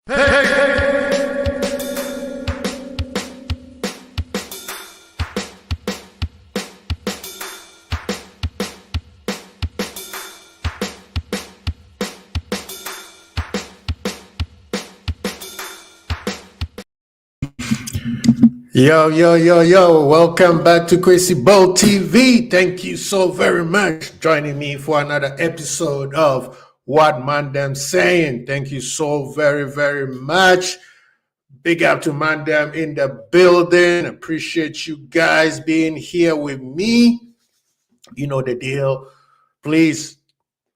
Yo, yo, yo, yo, welcome back to Crazy Bowl TV. Thank you so very much joining me for another episode of What ManDem Saying. Thank you so very, very much. Big up to ManDem in the building. Appreciate you guys being here with me. You know the deal. Please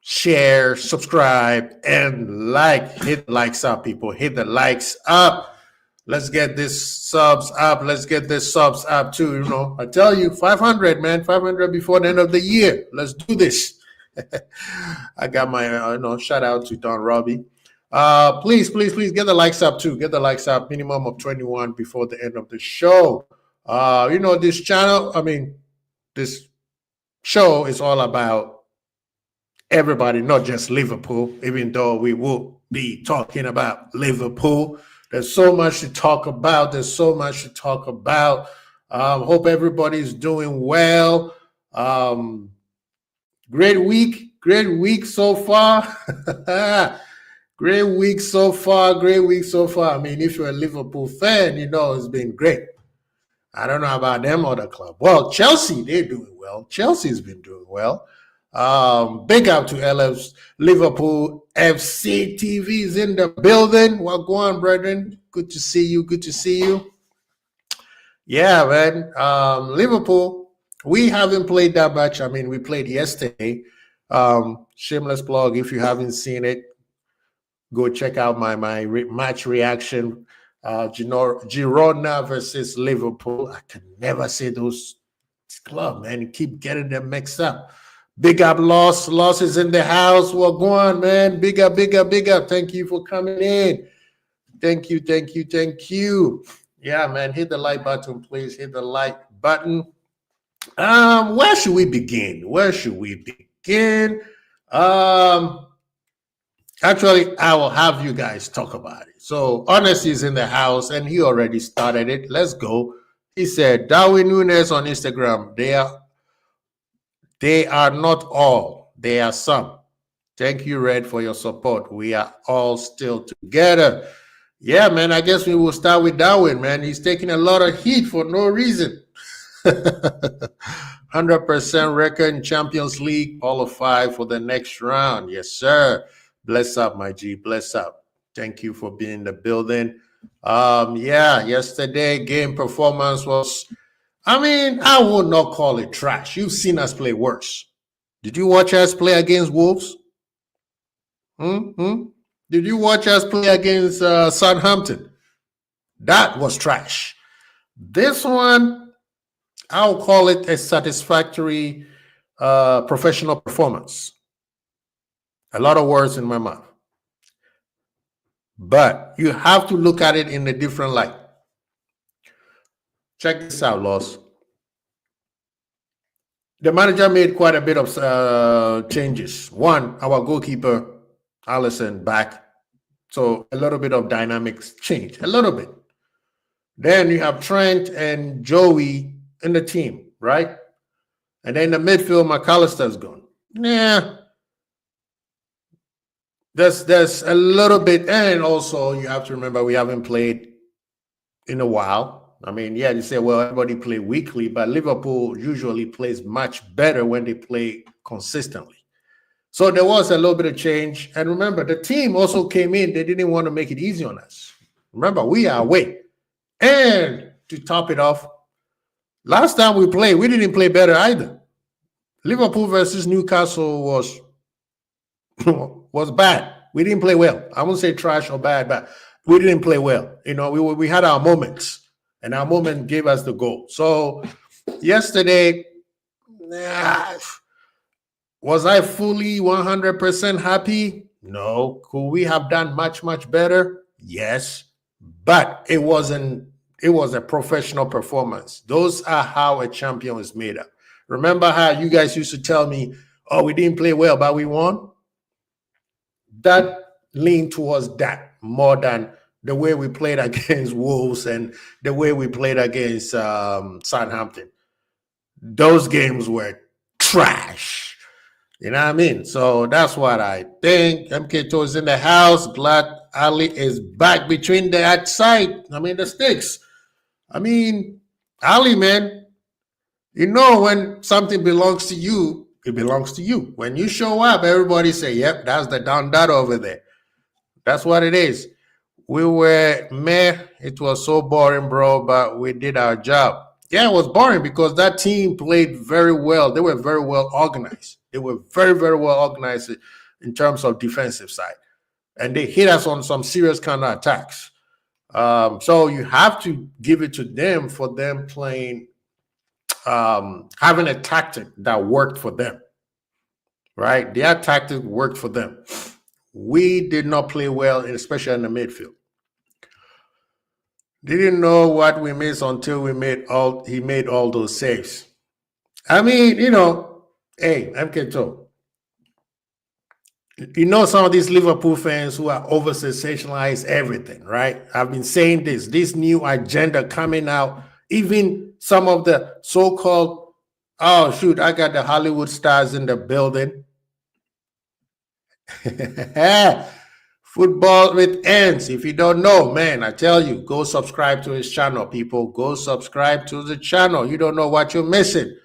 share, subscribe, and like. Hit the likes up, people. Hit the likes up. Let's get this subs up. Let's get this subs up too. You know, I tell you, 500, man, 500 before the end of the year. Let's do this. I got my, shout out to Don Robbie. Please get the likes up too. Get the likes up. Minimum of 21 before the end of the show. This channel, this show is all about everybody, not just Liverpool, even though we will be talking about Liverpool. There's so much to talk about. Hope everybody's doing well. Great week so far. Great week so far. I mean, if you're a Liverpool fan, you know it's been great. I don't know about them or the club. Well, Chelsea, they're doing well. Chelsea's been doing well. Big up to Liverpool FC TV's in the building. Well, go on, brethren. Good to see you. Yeah, man. Liverpool, we haven't played that much. I mean, we played yesterday. Shameless plug. If you haven't seen it, go check out my match reaction. Girona versus Liverpool. I can never say those clubs, man. You keep getting them mixed up. Big up, Loss is in the house. Well, go on, man. Big up. Thank you for coming in. Thank you. Yeah, man. Hit the like button, please. Hit the like button. Where should we begin? Actually, I will have you guys talk about it. So, Honest is in the house, and he already started it. Let's go. He said, Darwin Nunes on Instagram, they are not all. They are some. Thank you, Red, for your support. We are all still together. Yeah, man, I guess we will start with Darwin, man. He's taking a lot of heat for no reason. 100% record in Champions League, all of 5 for the next round. Yes, sir. Bless up, my G. Bless up. Thank you for being in the building. Yesterday game performance was, I would not call it trash. You've seen us play worse. Did you watch us play against Wolves? Did you watch us play against Southampton? That was trash. This one, I'll call it a satisfactory professional performance. A lot of words in my mouth. But you have to look at it in a different light. Check this out, Loss. The manager made quite a bit of changes. One, our goalkeeper, Alisson, back. So a little bit of dynamics change. A little bit. Then you have Trent and Joey in the team, right? And then in the midfield, McAllister's gone. Yeah. There's a little bit. And also, you have to remember, we haven't played in a while. You say, well, everybody play weekly, but Liverpool usually plays much better when they play consistently. So there was a little bit of change. And remember, the team also came in. They didn't want to make it easy on us. Remember, we are away. And to top it off, last time we played, we didn't play better either. Liverpool versus Newcastle was bad. We didn't play well. I won't say trash or bad, but we didn't play well. We had our moments. And our moment gave us the goal. So yesterday, was I fully 100% happy? No. Could we have done much, much better? Yes. But it was a professional performance. Those are how a champion is made up. Remember how you guys used to tell me, oh, we didn't play well, but we won? That leaned towards that more than the way we played against Wolves and the way we played against Southampton. Those games were trash. You know what I mean? So that's what I think. MK2 is in the house. Glad Ali is back between the outside. The sticks. Ali, man, when something belongs to you, it belongs to you. When you show up, everybody say, yep, that's the Don Dada over there. That's what it is. We were it was so boring, bro, but we did our job. Yeah, it was boring because that team played very well. They were very well organized. They were very, very well organized in terms of defensive side. And they hit us on some serious counterattacks. So you have to give it to them for them playing, having a tactic that worked for them, right? Their tactic worked for them. We did not play well, especially in the midfield. Didn't know what we missed until he made all those saves. Hey, MK2. Some of these Liverpool fans who are over sensationalize everything, right? I've been saying this new agenda coming out, even some of the so-called, oh shoot, I got the Hollywood stars in the building. Football with ends. If you don't know, man, I tell you, go subscribe to his channel, people. Go subscribe to the channel. You don't know what you're missing.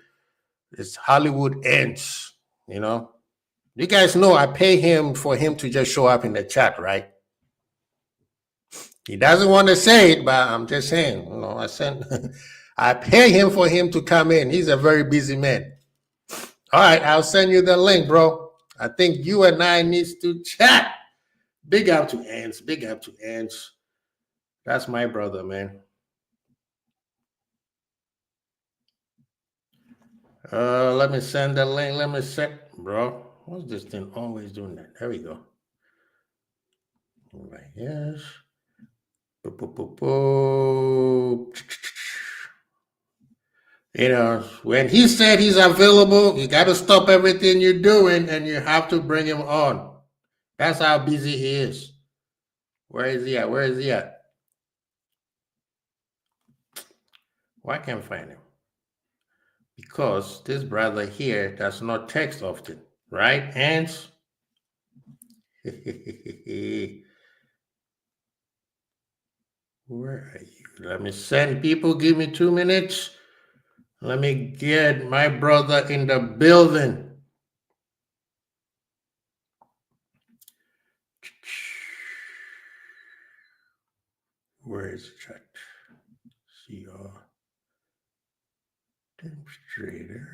It's Hollywood ends, You guys know I pay him for him to just show up in the chat, right? He doesn't want to say it, but I'm just saying, I pay him for him to come in. He's a very busy man. All right, I'll send you the link, bro. I think you and I need to chat. Big up to Ants. Big up to Ants. That's my brother, man. Let me send the link. Let me set, bro. What's this thing always doing that? There we go. Right, yes. When he said he's available, you got to stop everything you're doing and you have to bring him on. That's how busy he is. Where is he at? Where is he at? Why can't I find him? Because this brother here does not text often, right? And where are you? Let me send people. Give me 2 minutes. Let me get my brother in the building. Where is the chat? CR demonstrator.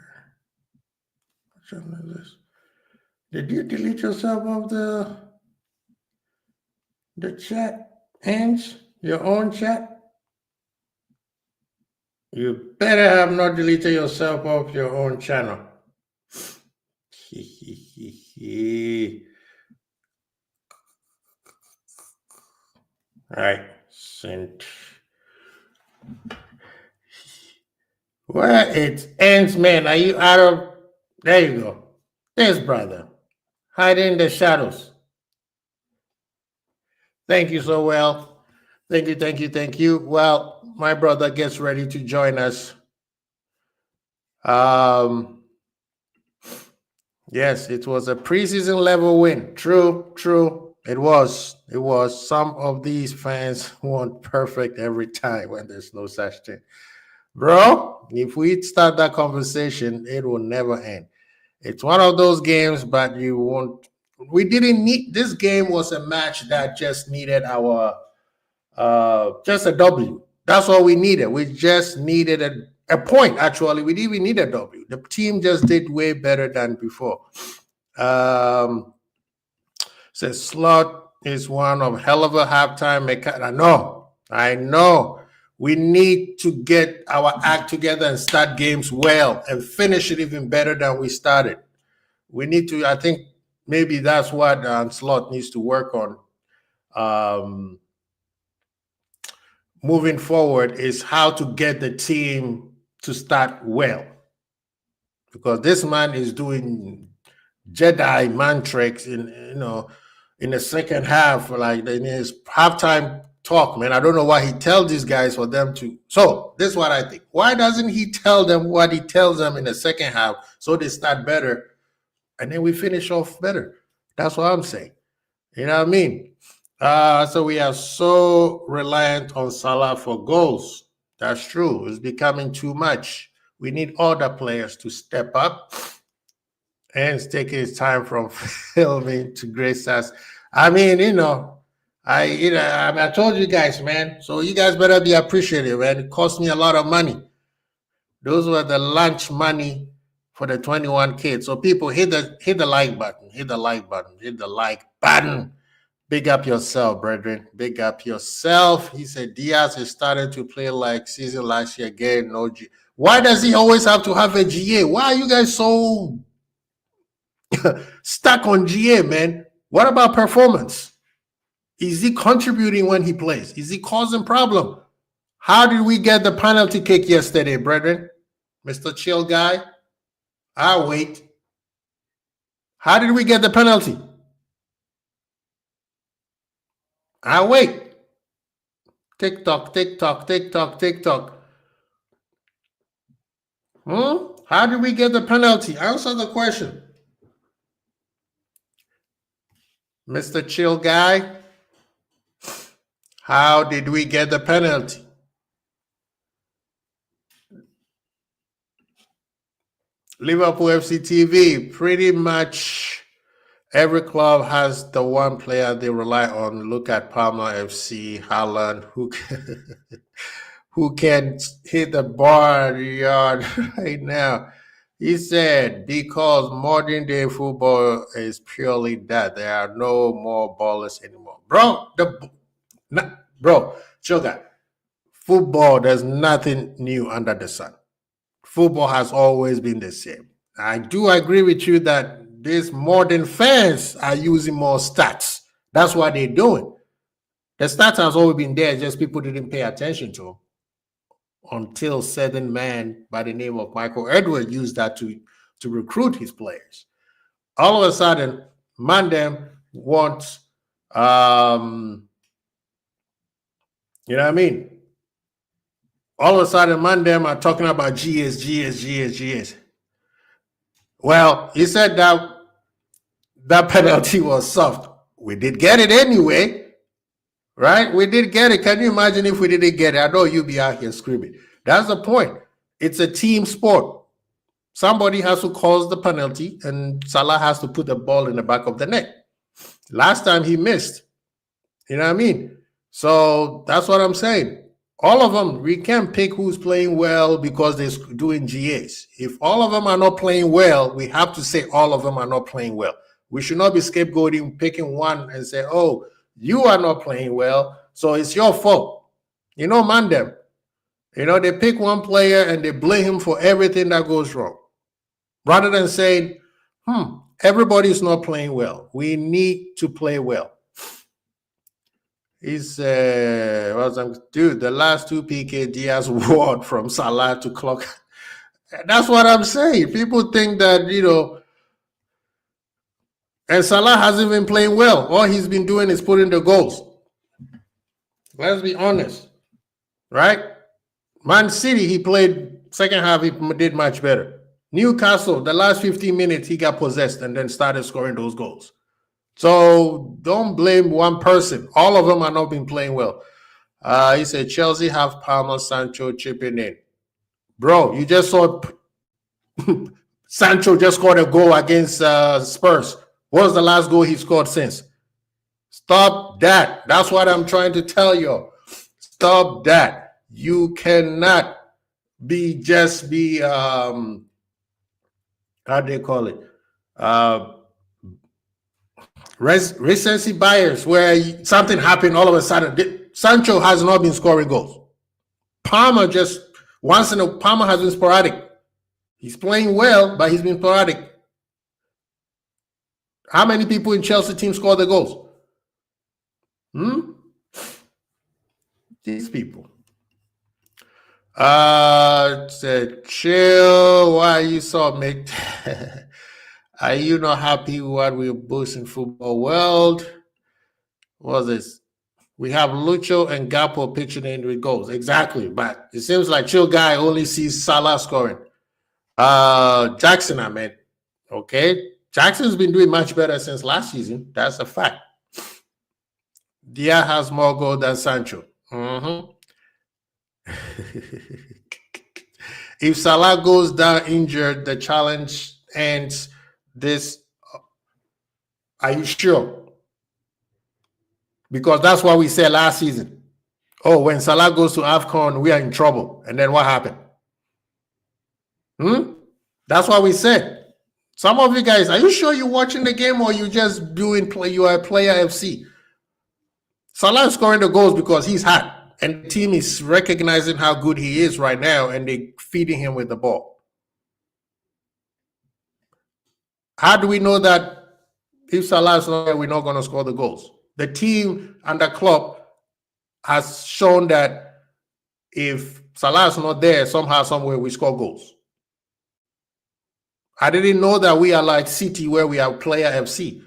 What channel is this? Did you delete yourself off the chat, Ange? Your own chat? You better have not deleted yourself off your own channel. All right, sent. Where it ends, man. Are you out of? There you go. This brother. Hiding in the shadows. Thank you so well. Thank you, thank you, thank you. Well, my brother gets ready to join us. Yes, it was a preseason level win. True. It was. Some of these fans want perfect every time when there's no such thing. Bro, if we start that conversation, it will never end. It's one of those games, but you won't. We didn't need. This game was a match that just needed our, just a W. That's all we needed. We just needed a point. Actually, we didn't even need a W. The team just did way better than before. Says Slot is one of hell of a halftime mechanic. I know. We need to get our act together and start games well and finish it even better than we started. We need to, I think maybe that's what Slot needs to work on. Moving forward is how to get the team to start well. Because this man is doing Jedi man tricks in the second half, like in his halftime talk, man. I don't know why he tells these guys for them to. So this is what I think. Why doesn't he tell them what he tells them in the second half so they start better and then we finish off better? That's what I'm saying. You know what I mean? So we are so reliant on Salah for goals. That's true. It's becoming too much. We need other players to step up, and it's taking his time from filming to grace us. I mean, I told you guys, man. So you guys better be appreciative, man. It cost me a lot of money. Those were the lunch money for the 21 kids. So people hit the like button, hit the like button, hit the like button. Big up yourself, brethren. Big up yourself. He said Diaz is starting to play like season last year again. No G. Why does he always have to have a GA? Why are you guys so stuck on GA, man? What about performance? Is he contributing when he plays? Is he causing problem? How did we get the penalty kick yesterday, brethren? Mr. Chill Guy? I'll wait. How did we get the penalty? I'll wait. TikTok, TikTok, TikTok, TikTok. How did we get the penalty? Answer the question. Mr. Chill Guy, how did we get the penalty? Liverpool FC TV, pretty much every club has the one player they rely on. Look at Palmer FC, Haaland, who can hit the bar yard right now. He said, because modern day football is purely that. There are no more ballers anymore. Bro, sugar. Football, there's nothing new under the sun. Football has always been the same. I do agree with you that these modern fans are using more stats. That's what they're doing. The stats has always been there, just people didn't pay attention to them until certain man by the name of Michael Edwards used that to recruit his players. All of a sudden, ManDem wants, you know what I mean? All of a sudden, ManDem are talking about GS. Well, he said that penalty was soft. We did get it anyway, right? We did get it. Can you imagine if we didn't get it? I know you'd be out here screaming. That's the point. It's a team sport. Somebody has to cause the penalty, and Salah has to put the ball in the back of the net. Last time he missed. You know what I mean? So that's what I'm saying. All of them, we can't pick who's playing well because they're doing GAs. If all of them are not playing well, we have to say all of them are not playing well. We should not be scapegoating, picking one and say, oh, you are not playing well, so it's your fault. You know, ManDem. You know, they pick one player and they blame him for everything that goes wrong. Rather than saying, everybody's not playing well. We need to play well. He's dude, the last two PK Diaz ward from Salah to clock. That's what I'm saying. People think that, and Salah hasn't been playing well. All he's been doing is putting the goals. Let's be honest, right? Man City, he played second half, he did much better. Newcastle, the last 15 minutes, he got possessed and then started scoring those goals. So don't blame one person. All of them are not been playing well. He said Chelsea have Palmer, Sancho chipping in. Bro, you just saw Sancho just scored a goal against Spurs. What was the last goal he scored since? Stop that. That's what I'm trying to tell you. Stop that. You cannot be how do they call it? Recency bias, where something happened all of a sudden. Sancho has not been scoring goals. Palmer Palmer has been sporadic. He's playing well, but he's been sporadic. How many people in Chelsea team score the goals? These people. Said, chill. Why are you so mate? Are you not happy with what we're boosting football world? What was this? We have Lucho and Gapo pitching in with goals. Exactly. But it seems like Chill Guy only sees Salah scoring. Jackson, I meant. Okay. Jackson's been doing much better since last season. That's a fact. Dia has more goals than Sancho. If Salah goes down injured, the challenge ends this. Are you sure? Because that's what we said last season. Oh, when Salah goes to AFCON, we are in trouble. And then what happened? That's what we said. Some of you guys, are you sure you're watching the game or you just doing play? You are a player FC. Salah is scoring the goals because he's hot. And the team is recognizing how good he is right now, and they're feeding him with the ball. How do we know that if Salah is not there, we're not going to score the goals? The team and the club has shown that if Salah is not there, somehow, somewhere, we score goals. I didn't know that we are like City, where we are player FC.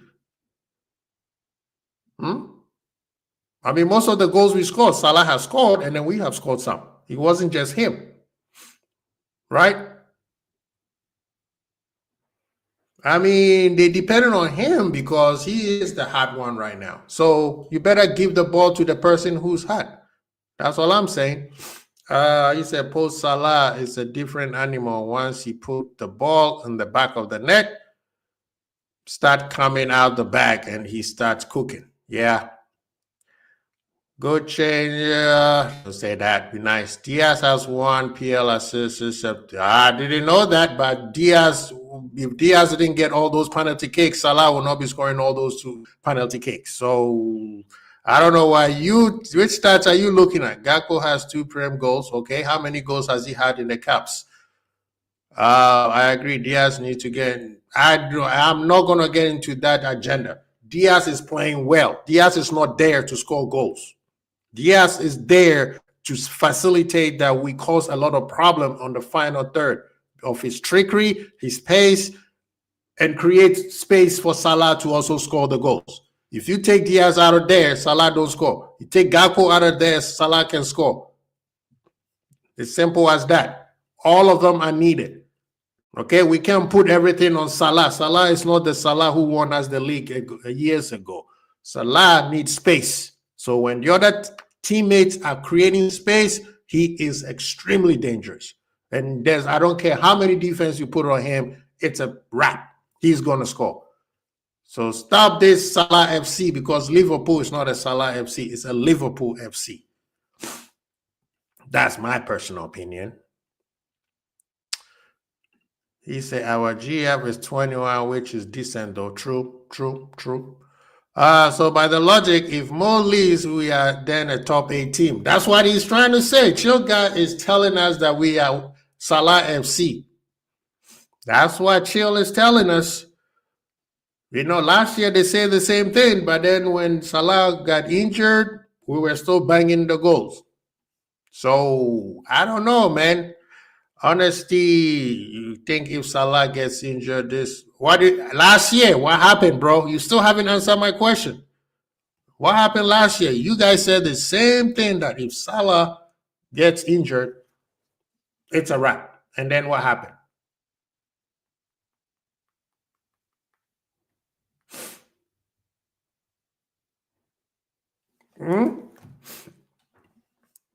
I mean, most of the goals we scored, Salah has scored, and then we have scored some. It wasn't just him, right? I mean, they depended on him because he is the hot one right now. So you better give the ball to the person who's hot. That's all I'm saying. He said post Salah is a different animal. Once he put the ball in the back of the net, start coming out the back, and he starts cooking. Yeah. Good change. Say that. Be nice. Diaz has 1 PL assist. I didn't know that, but Diaz, if Diaz didn't get all those penalty kicks, Salah will not be scoring all those 2 penalty kicks. So I don't know why which stats are you looking at? Gakpo has 2 Prem goals. Okay. How many goals has he had in the Caps? I agree. Diaz needs to get. I'm not going to get into that agenda. Diaz is playing well. Diaz is not there to score goals. Diaz is there to facilitate that we cause a lot of problem on the final third of his trickery, his pace, and create space for Salah to also score the goals. If you take Diaz out of there, Salah don't score. You take Gakpo out of there, Salah can score. It's simple as that. All of them are needed. Okay, we can't put everything on Salah. Salah is not the Salah who won us the league years ago. Salah needs space. So when the other teammates are creating space, he is extremely dangerous. And I don't care how many defense you put on him, it's a wrap. He's going to score. So stop this Salah FC, because Liverpool is not a Salah FC. It's a Liverpool FC. That's my personal opinion. He said our GF is 21, which is decent though. True. So by the logic, if Mo leaves, we are then a top 8 team. That's what he's trying to say. Chilga is telling us that we are Salah FC. That's what Chill is telling us. You know, last year they said the same thing, but then when Salah got injured, we were still banging the goals. So I don't know, man. Honestly, you think if Salah gets injured, last year, what happened, bro? You still haven't answered my question. What happened last year? You guys said the same thing, that if Salah gets injured, it's a wrap. And then what happened?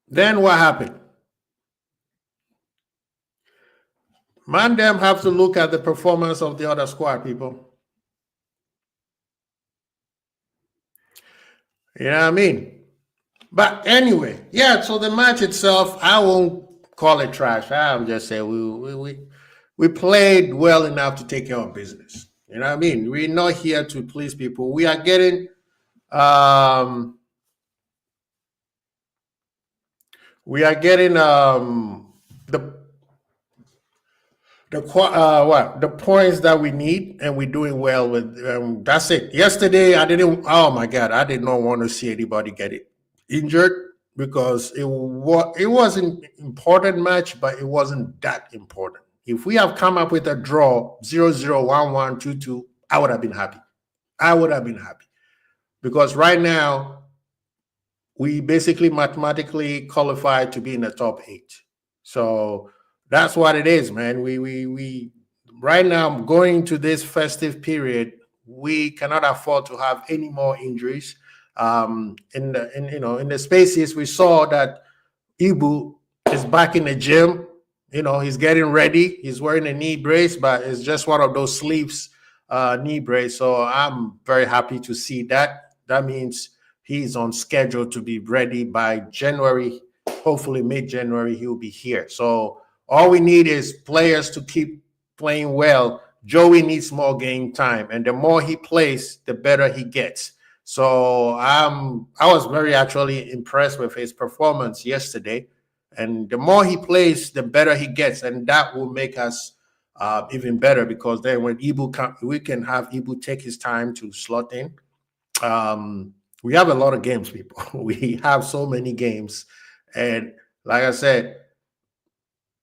Then what happened? ManDem have to look at the performance of the other squad, people. You know what I mean? But anyway, yeah, so the match itself, I won't call it trash. I'm just saying we played well enough to take care of business. You know what I mean? We're not here to please people. We are getting the points that we need, and we're doing well with that's it. Yesterday, I did not want to see anybody get injured, because it was an important match, but it wasn't that important. If we have come up with a draw 0-0, 1-1, 2-2, I would have been happy. Because right now, we basically mathematically qualified to be in the top 8. So that's what it is, man. We right now going to this festive period, we cannot afford to have any more injuries. In the spaces we saw that Ibu is back in the gym. He's getting ready. He's wearing a knee brace, but it's just one of those sleeves knee brace. So I'm very happy to see that. That means he's on schedule to be ready by January. Hopefully mid-January he'll be here. So all we need is players to keep playing well. Joey needs more game time, and the more he plays, the better he gets. So I was very actually impressed with his performance yesterday. And the more he plays, the better he gets. And that will make us even better, because then when we can have Ibu take his time to slot in. We have a lot of games, people. We have so many games. And like I said,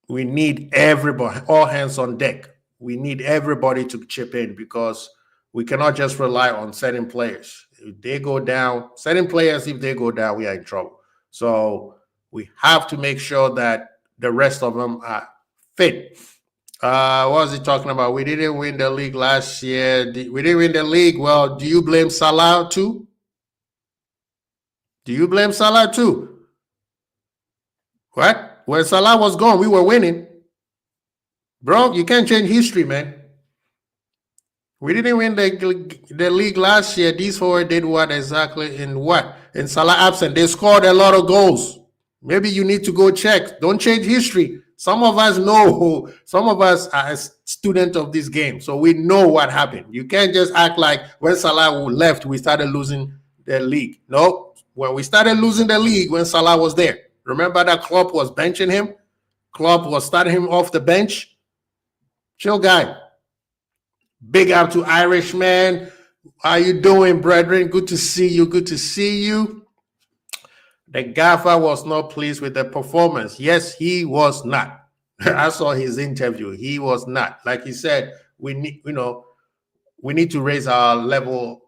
we need everybody, all hands on deck. We need everybody to chip in, because we cannot just rely on certain players. If they go down, certain players, if they go down, we are in trouble. So we have to make sure that the rest of them are fit. What was he talking about? We didn't win the league last year. We didn't win the league. Well, do you blame Salah too? Do you blame Salah too? What? When Salah was gone, we were winning. Bro, you can't change history, man. We didn't win the league last year. These four did what exactly in what? In Salah absent. They scored a lot of goals. Maybe you need to go check. Don't change history. Some of us know. Some of us are a student of this game. So we know what happened. You can't just act like when Salah left, we started losing the league. No. When we started losing the league, when Salah was there. Remember that Klopp was benching him? Klopp was starting him off the bench. Chill guy. Big up to Irishman. How you doing, brethren? Good to see you. Good to see you. The gaffer was not pleased with the performance. Yes, he was not. I saw his interview. He was not. Like he said, we need to raise our levels.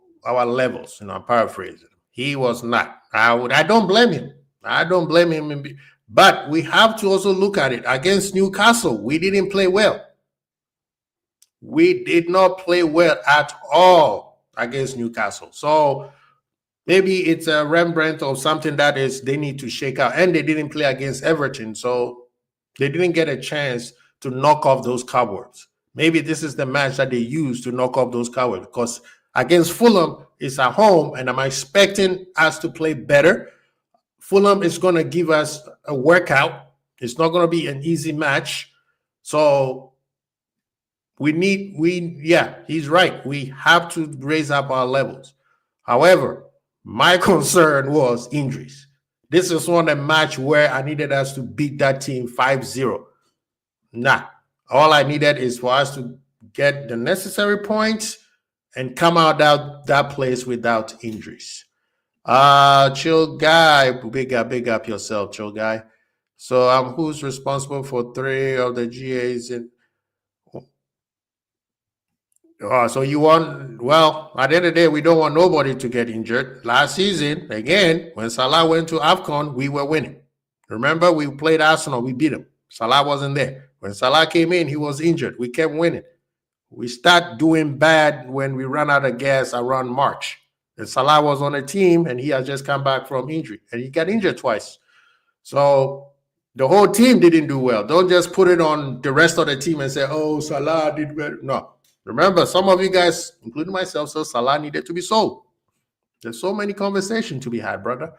I'm paraphrasing. He was not. I don't blame him. I don't blame him. But we have to also look at it. Against Newcastle, we didn't play well. We did not play well at all against Newcastle. So maybe it's a Rembrandt of something that is they need to shake out. And they didn't play against Everton, so they didn't get a chance to knock off those cobwebs. Maybe this is the match that they use to knock off those cobwebs, because against Fulham, it's at home, and I'm expecting us to play better. Fulham is going to give us a workout. It's not going to be an easy match. So he's right. We have to raise up our levels. However, my concern was injuries. This is one of the match where I needed us to beat that team 5-0. Nah. All I needed is for us to get the necessary points and come out that place without injuries. Chill guy, big up yourself, chill guy. So who's responsible for 3 of the GAs in? So you want, well, at the end of the day, we don't want nobody to get injured. Last season, again, when Salah went to AFCON, we were winning. Remember, we played Arsenal, we beat them. Salah wasn't there. When Salah came in, he was injured. We kept winning. We start doing bad when we ran out of gas around March. And Salah was on a team, and he has just come back from injury. And he got injured twice. So the whole team didn't do well. Don't just put it on the rest of the team and say, oh, Salah did well. No. Remember, some of you guys, including myself, so Salah needed to be sold. There's so many conversations to be had, brother.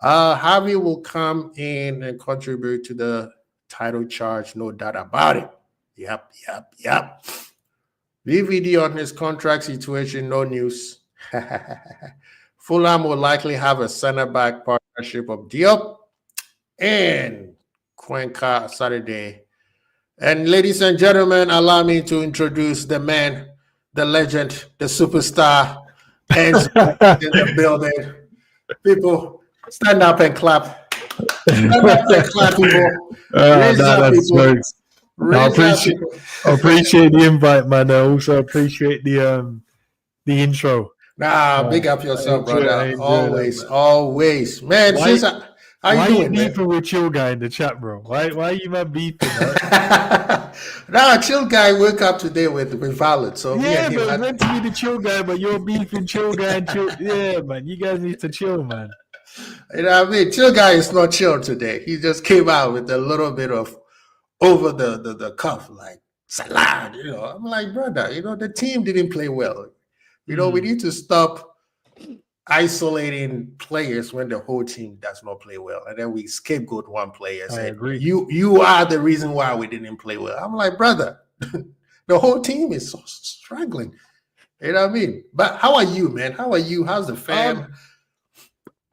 Javi will come in and contribute to the title charge, no doubt about it. Yep. VVD on his contract situation, no news. Fulham will likely have a center-back partnership of Diop and Cuenca Saturday. And ladies and gentlemen, allow me to introduce the man, the legend, the superstar, and in the building. People, stand up and clap. Stand up and clap, people. I appreciate the invite, man. I also appreciate the intro. Nah, big up yourself, I brother. enjoy that, Always, man. always, man. Why How you why you doing, man? beefing with Chill Guy in the chat, bro? Why you man beefing, right? Nah, chill guy woke up today with violence. So me and Yeah, him but it's had, meant to be the Chill Guy, but you're beefing Chill Guy and Chill. Yeah, man, you guys need to chill, man. you know what I mean? Chill guy is not chill today. He just came out with a little bit of over the cuff, like salad. I'm like, brother, the team didn't play well. We need to stop isolating players when the whole team does not play well, and then we scapegoat one player. I Said agree. you are the reason why we didn't play well. I'm like, brother, the whole team is so struggling. You know what I mean? But how are you, man? How are you? How's the fam?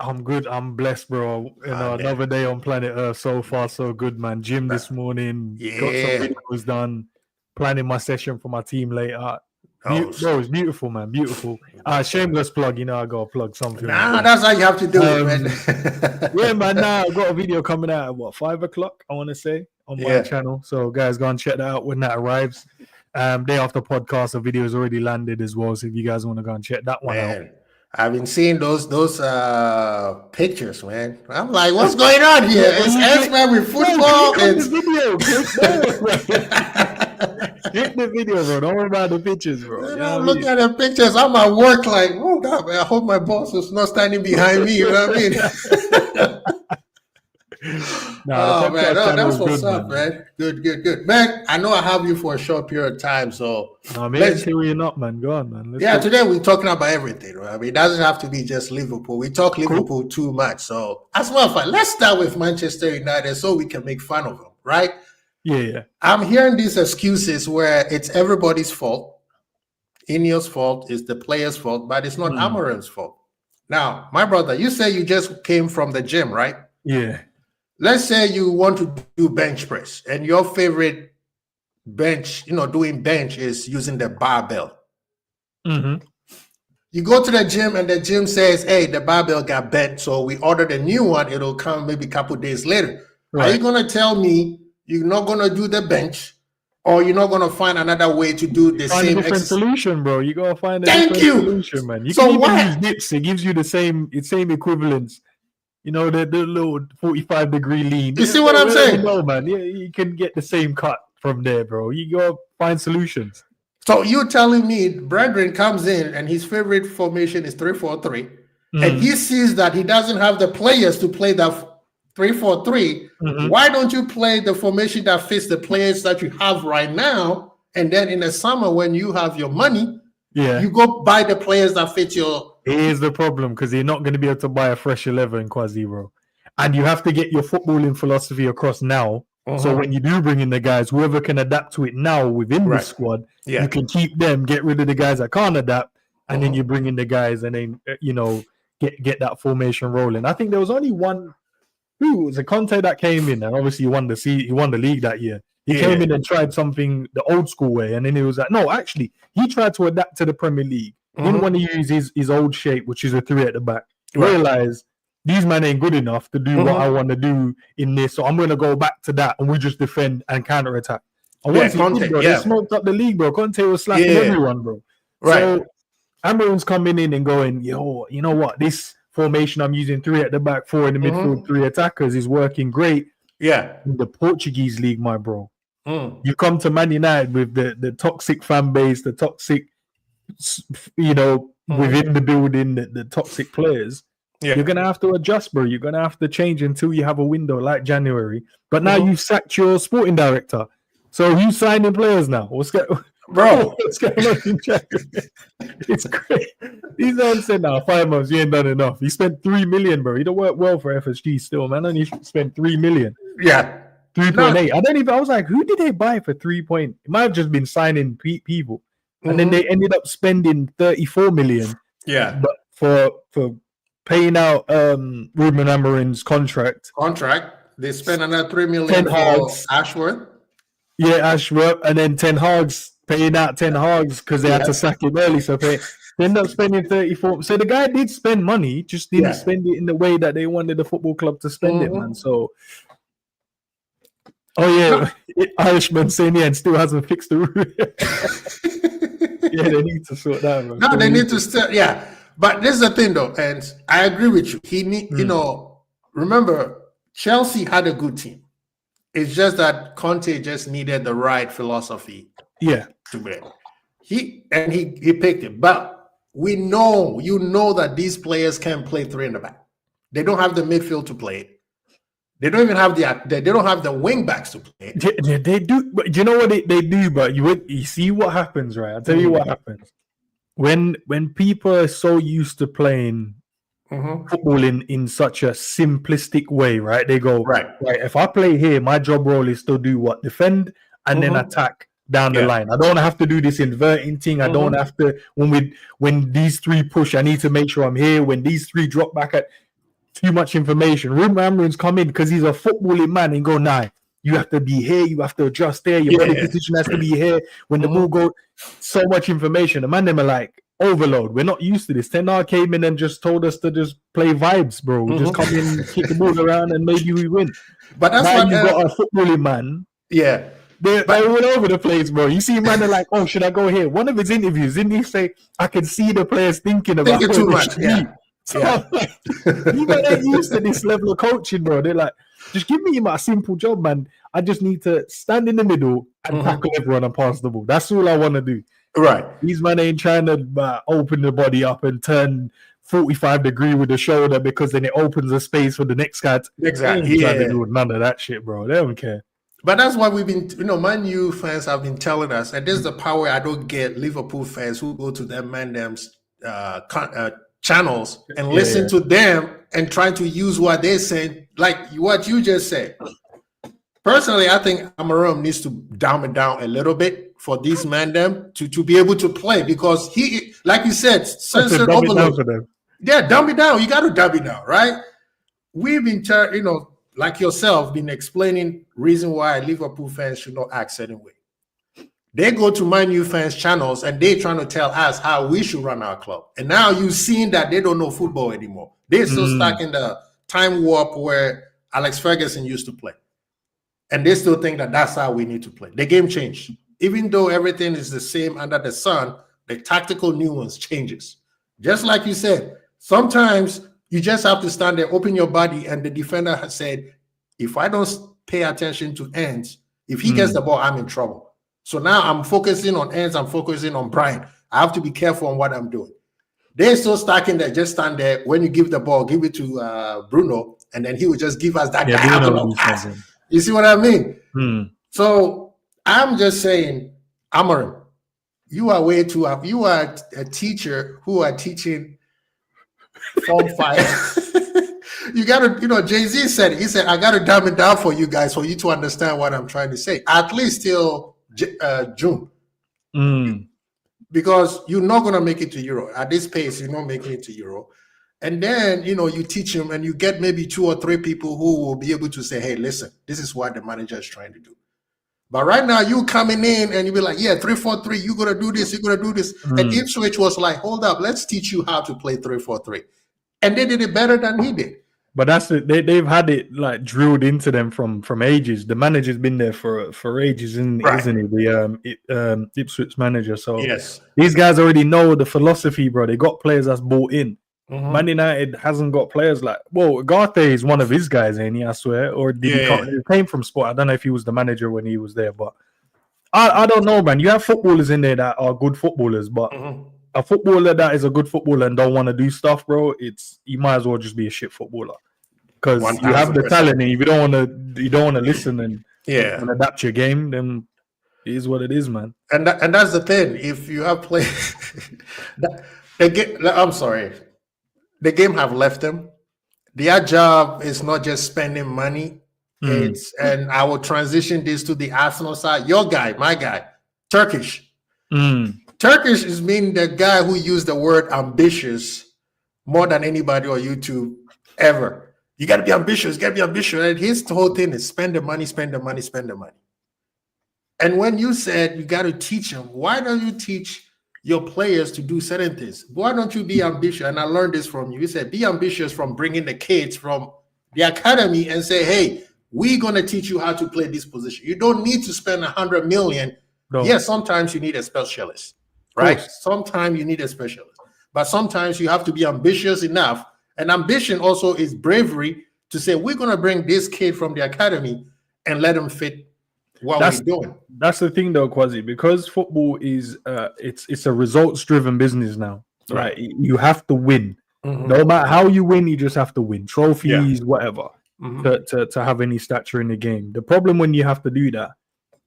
I'm good. I'm blessed, bro. Another day on planet Earth. So far, so good, man. Gym this morning. Got some videos done. Planning my session for my team later. Bro, it's beautiful, man. Beautiful. Shameless plug. I gotta plug something. Nah, that's how you have to do it, man. Yeah, man. Now I've got a video coming out at 5 o'clock, I want to say, on my channel. So guys, go and check that out when that arrives. Day after podcast, the video is already landed as well. So if you guys want to go and check that one out. I've been seeing those pictures, man. I'm like, what's going on here? It's X-Men with football. It's video. Hit the video, bro. Don't worry about the pictures, bro. I'm looking at the pictures. I'm at work like, oh God, man, I hope my boss is not standing behind me. You know what I mean? Man, that's what's up, man. Good. Man, I know I have you for a short period of time, so let's hear you not, man. Go on, man. Today we're talking about everything, right? I mean, it doesn't have to be just Liverpool. We talk Liverpool too much. So as a matter of fact, let's start with Manchester United so we can make fun of them, right? Yeah. I'm hearing these excuses where it's everybody's fault. Ineos' fault, is the player's fault, but it's not Amorim's fault. Now, my brother, you say you just came from the gym, right? Yeah. Let's say you want to do bench press and your favorite bench, doing bench is using the barbell. Mm-hmm. You go to the gym and the gym says, hey, the barbell got bent, so we ordered a new one. It'll come maybe a couple of days later. Right. Are you going to tell me you're not going to do the bench, or you're not going to find another way to do the same different solution, bro? You got to find a different solution, man. You can even use dips. It gives you the same equivalence. The little 45-degree lean. You see what I'm saying? No, man. Yeah, you can get the same cut from there, bro. You got to find solutions. So you're telling me Brethren comes in and his favorite formation is 3-4-3, and he sees that he doesn't have the players to play that 3-4-3. Why don't you play the formation that fits the players that you have right now? And then in the summer, when you have your money, you go buy the players that fit your. Here's the problem, because you're not going to be able to buy a fresh 11, Quasi, bro. And you have to get your footballing philosophy across now. So when you do bring in the guys, whoever can adapt to it now within the squad, you can keep them, get rid of the guys that can't adapt, and then you bring in the guys and then, get that formation rolling. I think there was only one. Who was a Conte that came in, and obviously he won the league that year. He came in and tried something the old school way, and then he was like, no, actually, he tried to adapt to the Premier League. He didn't want to use his old shape, which is a 3 at the back. Realized these men ain't good enough to do what I want to do in this, so I'm going to go back to that, and we just defend and counter attack. And once he did, bro, they smoked up the league, bro. Conte was slapping everyone, bro. Right. So Amorim's coming in and going, yo, you know what? This formation I'm using 3 at the back, 4 in the midfield, 3 attackers is working great. Yeah. In the Portuguese league, my bro. You come to Man United with the toxic fan base, the toxic, within the building, the toxic players. You're going to have to adjust, bro. You're going to have to change until you have a window like January. But now you've sacked your sporting director. So who's signing players now? What's going on in January? It's great. These men said, 5 months, you ain't done enough. He spent 3 million, bro. He don't work well for FSG still, man. And he spent 3 million. Yeah. 3.8. I was like, who did they buy for 3 point? It might have just been signing people. And then they ended up spending 34 million. Yeah. But for paying out Ruben Amorim's contract. They spent another 3 million for Ashworth. Yeah, Ashworth. And then Ten Hag's paying out Ten Hag's because they had to sack him early. So they ended up spending 34. So the guy did spend money, just didn't spend it in the way that they wanted the football club to spend it, man. So Irishman saying and still hasn't fixed the roof. Yeah, they need to sort that, bro. No, they need to still, yeah. But this is the thing, though, and I agree with you. He need, remember, Chelsea had a good team. It's just that Conte just needed the right philosophy. Yeah, to play. He picked it, but we know that these players can play three in the back. They don't have the midfield to play it. They don't even have they don't have the wing backs to play it. They do, but you know what they do. But you see what happens, right? I'll tell you what happens when people are so used to playing football in such a simplistic way, right? They go right. If I play here, my job role is to do what? Defend and then attack down the line. I don't have to do this inverting thing. I don't have to when these three push. I need to make sure I'm here. When these three drop back at too much information. Ruben Amorim's come in because he's a footballing man and go, nah, you have to be here. You have to adjust there. Your body position has to be here. When the ball goes, so much information. The ManDem are like, overload. We're not used to this. Tenar came in and just told us to just play vibes, bro. Just come in, kick the ball around, and maybe we win. But that's why you got a footballing man. Yeah. They're all over the place, bro. You see, man, they're like, oh, should I go here? One of his interviews, didn't he say, I can see the players thinking too much. Yeah. So like, you get used to this level of coaching, bro. They're like, just give me my simple job, man. I just need to stand in the middle and tackle everyone and pass the ball. That's all I want to do. Right. These men ain't trying to open the body up and turn 45 degree with the shoulder because then it opens a space for the next guy. Exactly. Trying to do none of that shit, bro. They don't care. But that's why we've been, Man U fans have been telling us, and this is the power I don't get Liverpool fans who go to their ManDem's channels and listen to them and try to use what they're saying, like what you just said. Personally, I think Amorim needs to dumb it down a little bit for these ManDem to be able to play because he, like you said, censored overload. Yeah, dumb it down. You got to dumb it down, right? We've been, like yourself, been explaining reason why Liverpool fans should not act certain way. They go to Man U fans' channels and they're trying to tell us how we should run our club. And now you've seen that they don't know football anymore. They're still stuck in the time warp where Alex Ferguson used to play. And they still think that that's how we need to play. The game changed. Even though everything is the same under the sun, the tactical nuance changes. Just like you said, sometimes you just have to stand there, open your body, and the defender has said, if I don't pay attention to ends, if he gets the ball, I'm in trouble. So now I'm focusing on ends, I'm focusing on Brian. I have to be careful on what I'm doing. They're still stuck in there, just stand there. When you give the ball, give it to Bruno, and then he will just give us that diagonal pass. You see what I mean? So I'm just saying, Amorim, you are way too up. You are a teacher who are teaching Form 5. You got to, Jay-Z said, he said, I got to dumb it down for you guys for you to understand what I'm trying to say. At least till June. Because you're not going to make it to Euro. At this pace, you're not making it to Euro. And then, you teach them and you get maybe 2 or 3 people who will be able to say, hey, listen, this is what the manager is trying to do. But right now, you coming in and you be like, yeah, 3-4-3, you're going to do this, you're going to do this. And Ipswich was like, hold up, let's teach you how to play 3-4-3. And they did it better than he did. But that's it. They've had it like drilled into them from ages. The manager's been there for ages, isn't he? The Ipswich manager. So yes, these guys already know the philosophy, bro. They got players that's bought in. Man United hasn't got players like, well, Garth is one of his guys, ain't he? I swear. Or did he came from Sport? I don't know if he was the manager when he was there, but I don't know, man. You have footballers in there that are good footballers, but a footballer that is a good footballer and don't want to do stuff, bro, you might as well just be a shit footballer because you have the talent, and if you don't want to listen and adapt your game, then it is what it is, man. And that's the thing. If you have played, I'm sorry. The game have left them. Their job is not just spending money. And I will transition this to the Arsenal side. Your guy, my guy, Turkish. Turkish is mean the guy who used the word ambitious more than anybody on YouTube ever. You got to be ambitious. And his whole thing is spend the money, spend the money, spend the money. And when you said you got to teach them, why don't you teach your players to do certain things? Why don't you be ambitious? And I learned this from you. You said be ambitious from bringing the kids from the academy and say, hey, we're going to teach you how to play this position. You don't need to spend 100 million. No. Yes, sometimes you need a specialist. right? Sometimes you need a specialist, but sometimes you have to be ambitious enough. And ambition also is bravery to say, we're going to bring this kid from the academy and let him fit what we're doing. That's the thing though, Kwasi, because football is it's a results-driven business now. Right. You have to win. No matter how you win, you just have to win. Trophies, whatever, to have any stature in the game. The problem when you have to do that,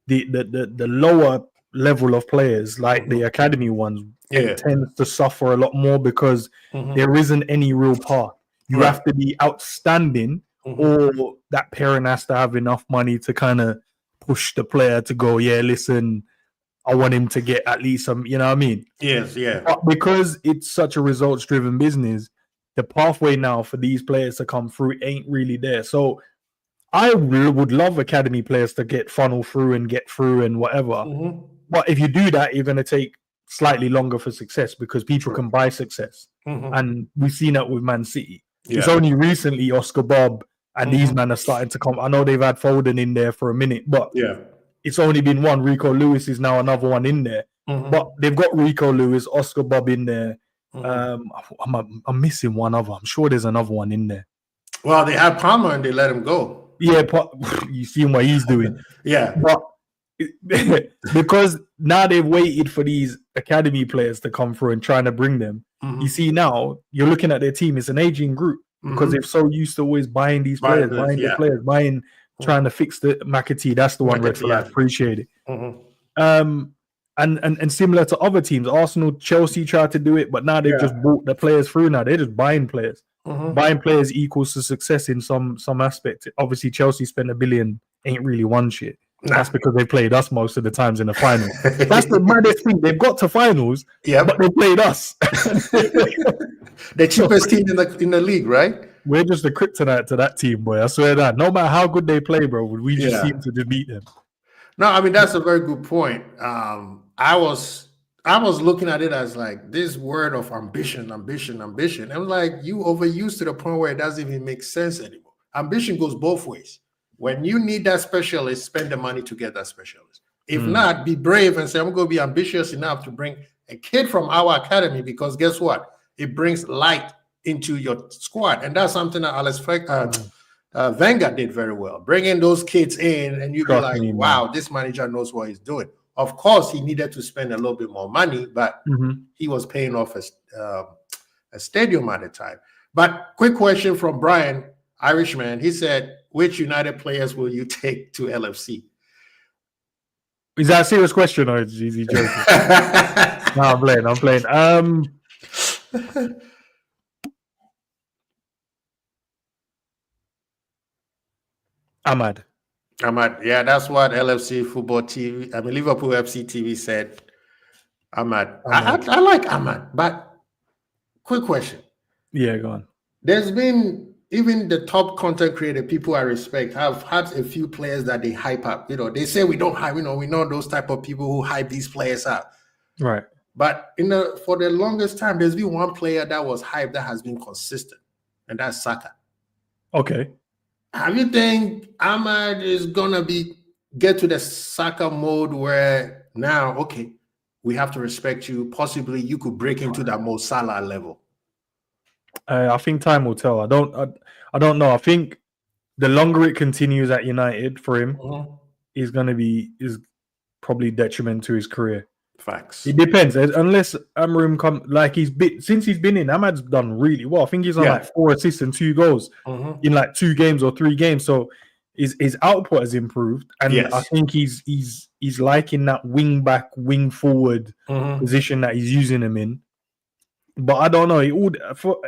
the lower level of players, like the academy ones, it tends to suffer a lot more because there isn't any real path. You have to be outstanding, or that parent has to have enough money to kind of push the player to go, yeah, listen, I want him to get at least some, you know what I mean? Yes, yeah. But because it's such a results-driven business, the pathway now for these players to come through ain't really there. So I would love academy players to get funneled through and get through and whatever. But if you do that, you're going to take slightly longer for success because people can buy success. And we've seen that with Man City. It's only recently Oscar Bob and these men are starting to come. I know they've had Foden in there for a minute, but it's only been one. Rico Lewis is now another one in there. But they've got Rico Lewis, Oscar Bob in there. I'm missing one other. I'm sure there's another one in there. Well, they had Palmer and they let him go. Yeah, you see what he's doing. But because now they've waited for these academy players to come through and trying to bring them. You see now, you're looking at their team. It's an aging group because they're so used to always buying these players, trying to fix the McAtee. That's the one red flag. Appreciate it. And similar to other teams, Arsenal, Chelsea tried to do it, but now they've just bought the players through. Now they're just buying players. Buying players equals to success in some aspect. Obviously, Chelsea spent $1 billion, ain't really won shit. That's because they played us most of the times in the final. That's the maddest thing. They've got to finals, but they played us. The cheapest team in the league, right? We're just the kryptonite to that team, boy. I swear that. No matter how good they play, bro, we just seem to just beat them. No, I mean that's a very good point. I was looking at it as like this word of ambition. I'm like, you overused to the point where it doesn't even make sense anymore. Ambition goes both ways. When you need that specialist, spend the money to get that specialist. If not, be brave and say, I'm going to be ambitious enough to bring a kid from our academy because guess what? It brings light into your squad. And that's something that Wenger did very well. Bringing those kids in and you be like, wow, this manager knows what he's doing. Of course, he needed to spend a little bit more money, but he was paying off a stadium at the time. But quick question from Brian, Irishman. He said, which United players will you take to LFC? Is that a serious question or is he joking? No, I'm playing. Ahmad. Yeah, that's what LFC Football TV, Liverpool FC TV said. Ahmad. I like Ahmad, but quick question. Yeah, go on. There's been, even the top content creator, people I respect, have had a few players that they hype up. They say we don't hype, we know those type of people who hype these players up. Right. But for the longest time, there's been one player that was hyped that has been consistent, and that's Saka. Okay. Have you think Ahmad is gonna get to the Saka mode where now, okay, we have to respect you. Possibly you could break into that Mo Salah level. I think time will tell. I don't know. I think the longer it continues at United for him, is probably detriment to his career. Facts. It depends. Unless Amorim since he's been in, Ahmad's done really well. I think he's on like 4 assists and 2 goals in like 2 games or 3 games. So his output has improved, and I think he's liking that wing back, wing forward position that he's using him in. But I don't know.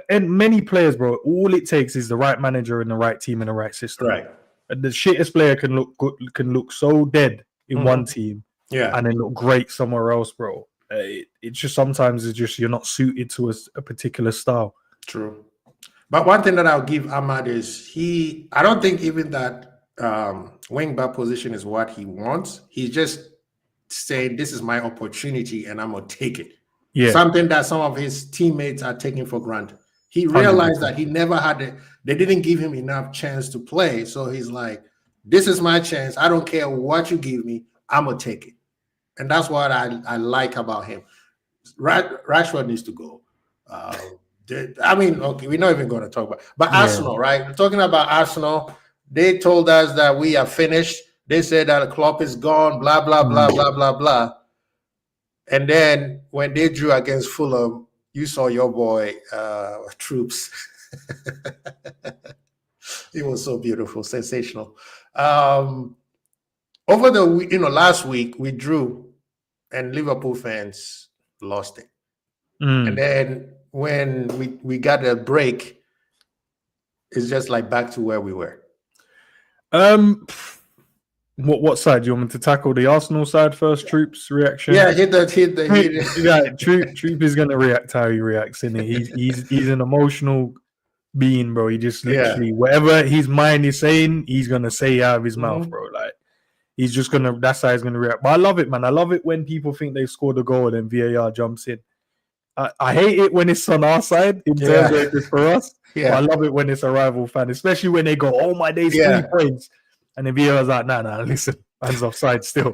And many players, bro, all it takes is the right manager and the right team and the right system. Right. The shittest player can look so dead in one team, and then look great somewhere else, bro. It's just sometimes you're not suited to a particular style. True. But one thing that I'll give Ahmad is I don't think even that wing back position is what he wants. He's just saying, this is my opportunity and I'm going to take it. Yeah. Something that some of his teammates are taking for granted. He realized 100%. That he never had they didn't give him enough chance to play. So he's like, this is my chance. I don't care what you give me. I'm going to take it. And that's what I like about him. Rashford needs to go. I mean, okay, we're not even going to talk about, but Arsenal, right? We're talking about Arsenal. They told us that we are finished. They said that the Klopp is gone. Blah blah blah blah blah blah. And then when they drew against Fulham, you saw your boy Troops. It was so beautiful, sensational. Over the last week we drew, and Liverpool fans lost it. And then when we got a break, it's just like back to where we were. What side do you want me to tackle? The Arsenal side first. Troops reaction. Yeah, hit the. Yeah, Troop is gonna react how he reacts, and he's an emotional being, bro. He just literally whatever his mind is saying, he's gonna say out of his mouth, bro. Like he's just gonna. That's how he's gonna react. But I love it, man. I love it when people think they scored a goal and VAR jumps in. I hate it when it's on our side in terms of it's for us. Yeah. But I love it when it's a rival fan, especially when they go, "Oh my days, 3 points." And the VAR's like, nah, listen, man's offside still.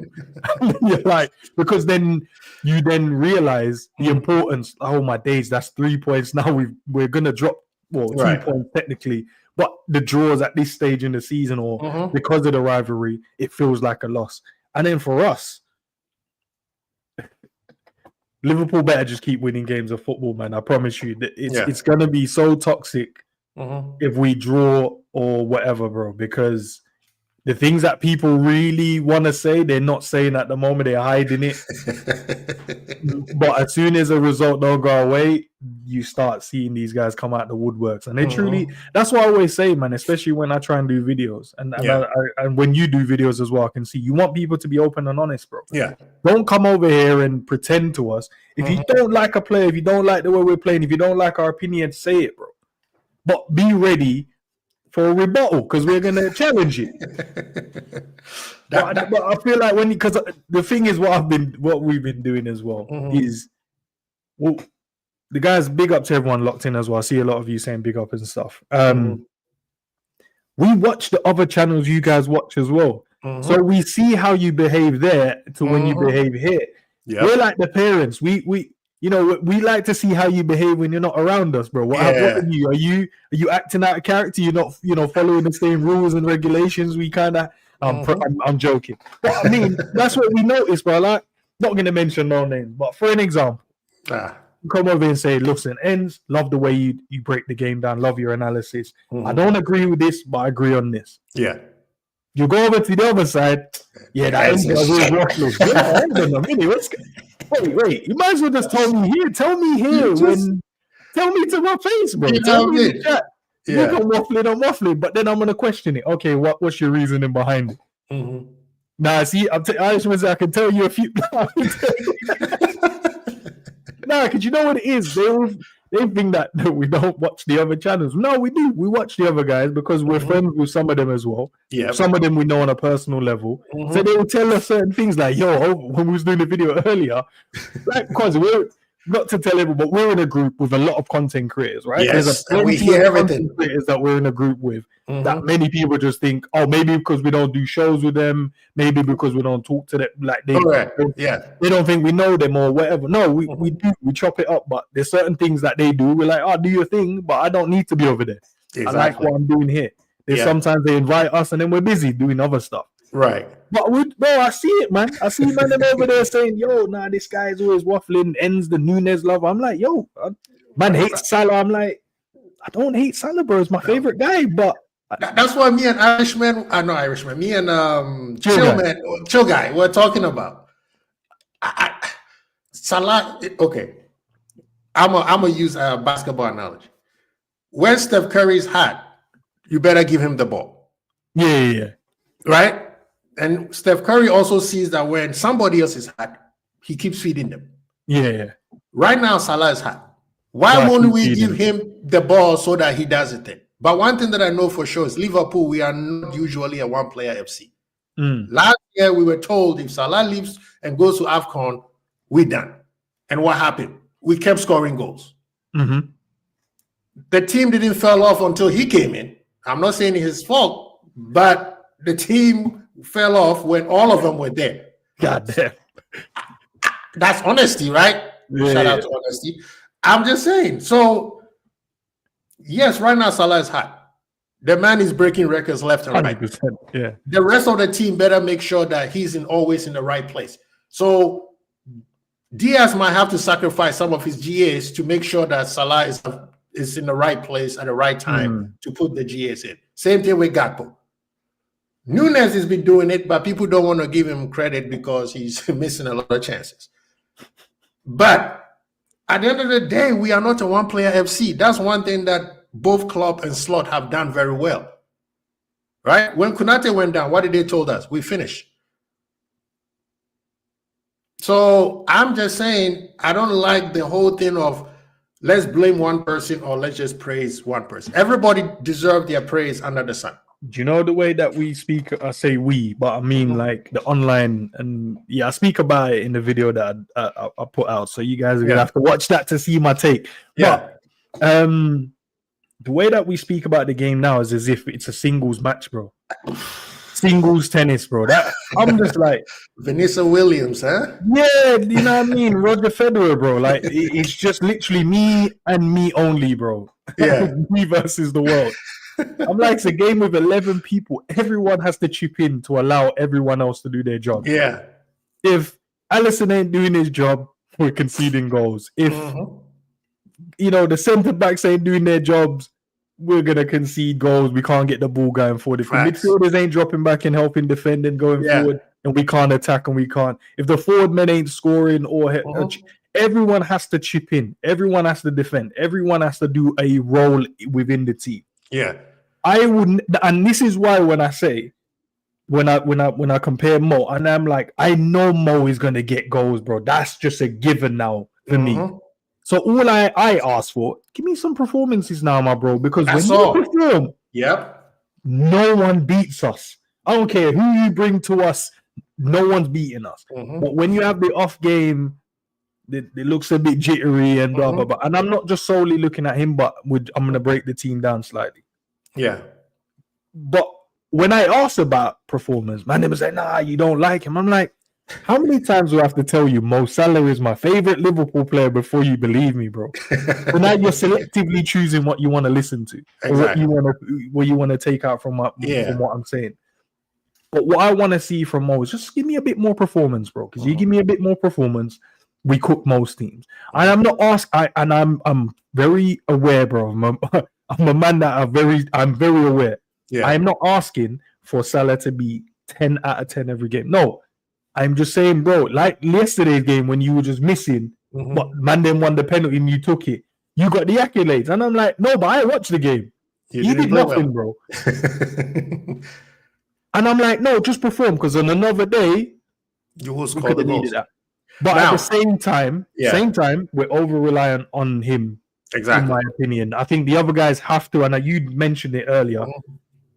And you're like, because then you realize the importance. Oh my days, that's 3 points. Now we're gonna drop 2 points technically, but the draws at this stage in the season, or because of the rivalry, it feels like a loss. And then for us, Liverpool better just keep winning games of football, man. I promise you, it's gonna be so toxic if we draw or whatever, bro, because the things that people really want to say, they're not saying at the moment. They're hiding it. But as soon as a result don't go away, you start seeing these guys come out the woodworks. And they truly, that's what I always say, man, especially when I try and do videos. And when you do videos as well, I can see you want people to be open and honest, bro. Yeah. Don't come over here and pretend to us. If you don't like a player, if you don't like the way we're playing, if you don't like our opinion, say it, bro. But be ready for a rebuttal, because we're going to challenge it. But I feel like because the thing is, what we've been doing as well is, well, the guys, big up to everyone locked in as well. I see a lot of you saying big up and stuff. We watch the other channels you guys watch as well. So we see how you behave there to when you behave here. Yep. We're like the parents. We like to see how you behave when you're not around us, bro. What are you? Are you acting out of character? You're not, following the same rules and regulations. We kind of, I'm joking, but I mean that's what we noticed, bro. Like, not gonna mention no names, but for an example, come over and say, listen, ends, love the way you break the game down, love your analysis. I don't agree with this, but I agree on this. Yeah. You go over to the other side, that ends was waffling. Hold on a minute. Wait, you might as well just tell me here. Tell me here. Tell me to my face, bro. Tell me in the chat. Yeah. I'm waffling, but then I'm going to question it. Okay, what's your reasoning behind it? Nah, see, I can tell you a few. Nah, because you know what it is? They think that we don't watch the other channels. No, we do. We watch the other guys because we're friends with some of them as well. Yeah. Some of them we know on a personal level. So they will tell us certain things like, when we was doing the video earlier, like, because we're not to tell everyone, but we're in a group with a lot of content creators, right? Yes, and we hear everything. Creators that we're in a group with that many people just think, maybe because we don't do shows with them, maybe because we don't talk to them, like they don't think we know them or whatever. No, we do. We chop it up, but there's certain things that they do. We're like, do your thing, but I don't need to be over there. Exactly. I like what I'm doing here. Sometimes they invite us and then we're busy doing other stuff. Right. But I see it, man. I see ManDem over there saying, this guy is always waffling, ends the Nunes love. I'm like, man hates Salah. I'm like, I don't hate Salah, bro. It's my favorite guy, but that's why me and me and Chill Guy, we're talking about. Salah, okay. I'm gonna use a basketball analogy. When Steph Curry's hot, you better give him the ball. Yeah. Right? And Steph Curry also sees that when somebody else is hot, he keeps feeding them. Yeah. Right now, Salah is hot. Why won't we give him the ball so that he does it then? But one thing that I know for sure is Liverpool, we are not usually a one-player FC. Last year, we were told if Salah leaves and goes to AFCON, we're done. And what happened? We kept scoring goals. The team didn't fall off until he came in. I'm not saying it's his fault, but the team fell off when all of them were there. God damn. That's honesty, right? Shout out to honesty. I'm just saying. So, yes, right now Salah is hot. The man is breaking records left and right. 100%. Yeah. The rest of the team better make sure that he's always in the right place. So Diaz might have to sacrifice some of his GAs to make sure that Salah is in the right place at the right time to put the GAs in. Same thing with Gakpo. Nunes has been doing it, but people don't want to give him credit because he's missing a lot of chances. But at the end of the day, we are not a one-player FC. That's one thing that both Klopp and Slot have done very well. Right? When Konate went down, what did they told us? We finished. So I'm just saying, I don't like the whole thing of let's blame one person or let's just praise one person. Everybody deserves their praise under the sun. Do you know the way that we speak? I say we, but I mean like the online, and I speak about it in the video that I put out. So you guys are gonna have to watch that to see my take. Yeah. But the way that we speak about the game now is as if it's a singles match, bro. Singles tennis, bro. That I'm just like Vanessa Williams, huh? Yeah, you know what I mean? Roger Federer, bro. Like it's just literally me and me only, bro. Yeah. Me versus the world. I'm like, it's a game with 11 people. Everyone has to chip in to allow everyone else to do their job. Yeah. If Alisson ain't doing his job, we're conceding goals. If the centre backs ain't doing their jobs, we're gonna concede goals. We can't get the ball going forward. If the midfielders ain't dropping back and helping defend and going forward, and we can't attack and we can't. If the forward men ain't scoring everyone has to chip in. Everyone has to defend. Everyone has to do a role within the team. Yeah, I wouldn't, and this is why when I say when I compare Mo, and I'm like, I know Mo is gonna get goals, bro. That's just a given now for me. So all I ask for, give me some performances now, my bro, because when you perform, no one beats us. I don't care who you bring to us, no one's beating us. But when you have the off game, it looks a bit jittery and blah blah blah. And I'm not just solely looking at him, but I'm gonna break the team down slightly. Yeah. But when I ask about performance, man, they was like, nah, you don't like him. I'm like, how many times do I have to tell you Mo Salah is my favorite Liverpool player before you believe me, bro? So now you're selectively choosing what you want to listen to, or what you want to take out from what I'm saying. But what I want to see from Mo is just give me a bit more performance, bro. Because you give me a bit more performance, we cook most teams. And I'm not asking, I'm very aware, bro. I'm a man that I'm very aware. Yeah. I am not asking for Salah to be 10 out of 10 every game. No, I'm just saying, bro, like yesterday's game when you were just missing, but ManDem won the penalty and you took it. You got the accolades. And I'm like, no, but I watched the game. You did nothing, bro. And I'm like, no, just perform, because on another day, you will score the goals. That. But now, at the same time, we're over-reliant on him. Exactly. In my opinion, I think the other guys have to, and you mentioned it earlier.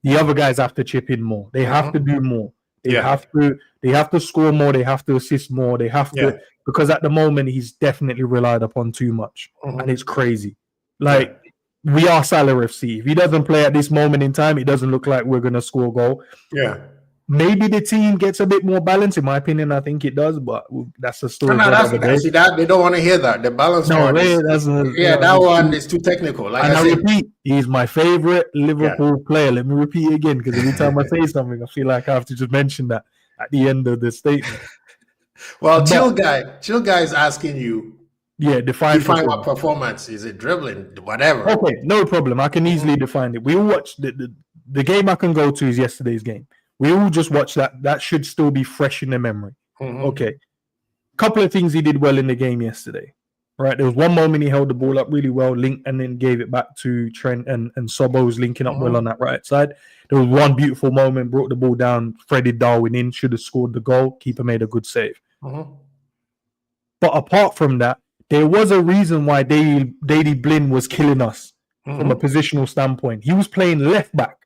The other guys have to chip in more. They have to do more. They have to score more. They have to assist more. They have to, because at the moment he's definitely relied upon too much, and it's crazy. Like we are Salah FC. If he doesn't play at this moment in time, it doesn't look like we're gonna score a goal. Yeah. Maybe the team gets a bit more balance. In my opinion, I think it does, but that's a story. See that they don't want to hear that. The balance. No, that one is too technical. Like I repeat, he's my favorite Liverpool player. Let me repeat again, because every time I say something, I feel like I have to just mention that at the end of the statement. Well, Chill Guy is asking you. Yeah, define what performance is. It dribbling, whatever. Okay, no problem. I can easily define it. We all watched the game. I can go to is yesterday's game. We all just watched that. That should still be fresh in the memory. Okay. Couple of things he did well in the game yesterday. Right. There was one moment he held the ball up really well, linked, and then gave it back to Trent and Sobos linking up well on that right side. There was one beautiful moment, brought the ball down, threaded Darwin in, should have scored the goal. Keeper made a good save. But apart from that, there was a reason why Daley Blind was killing us from a positional standpoint. He was playing left back.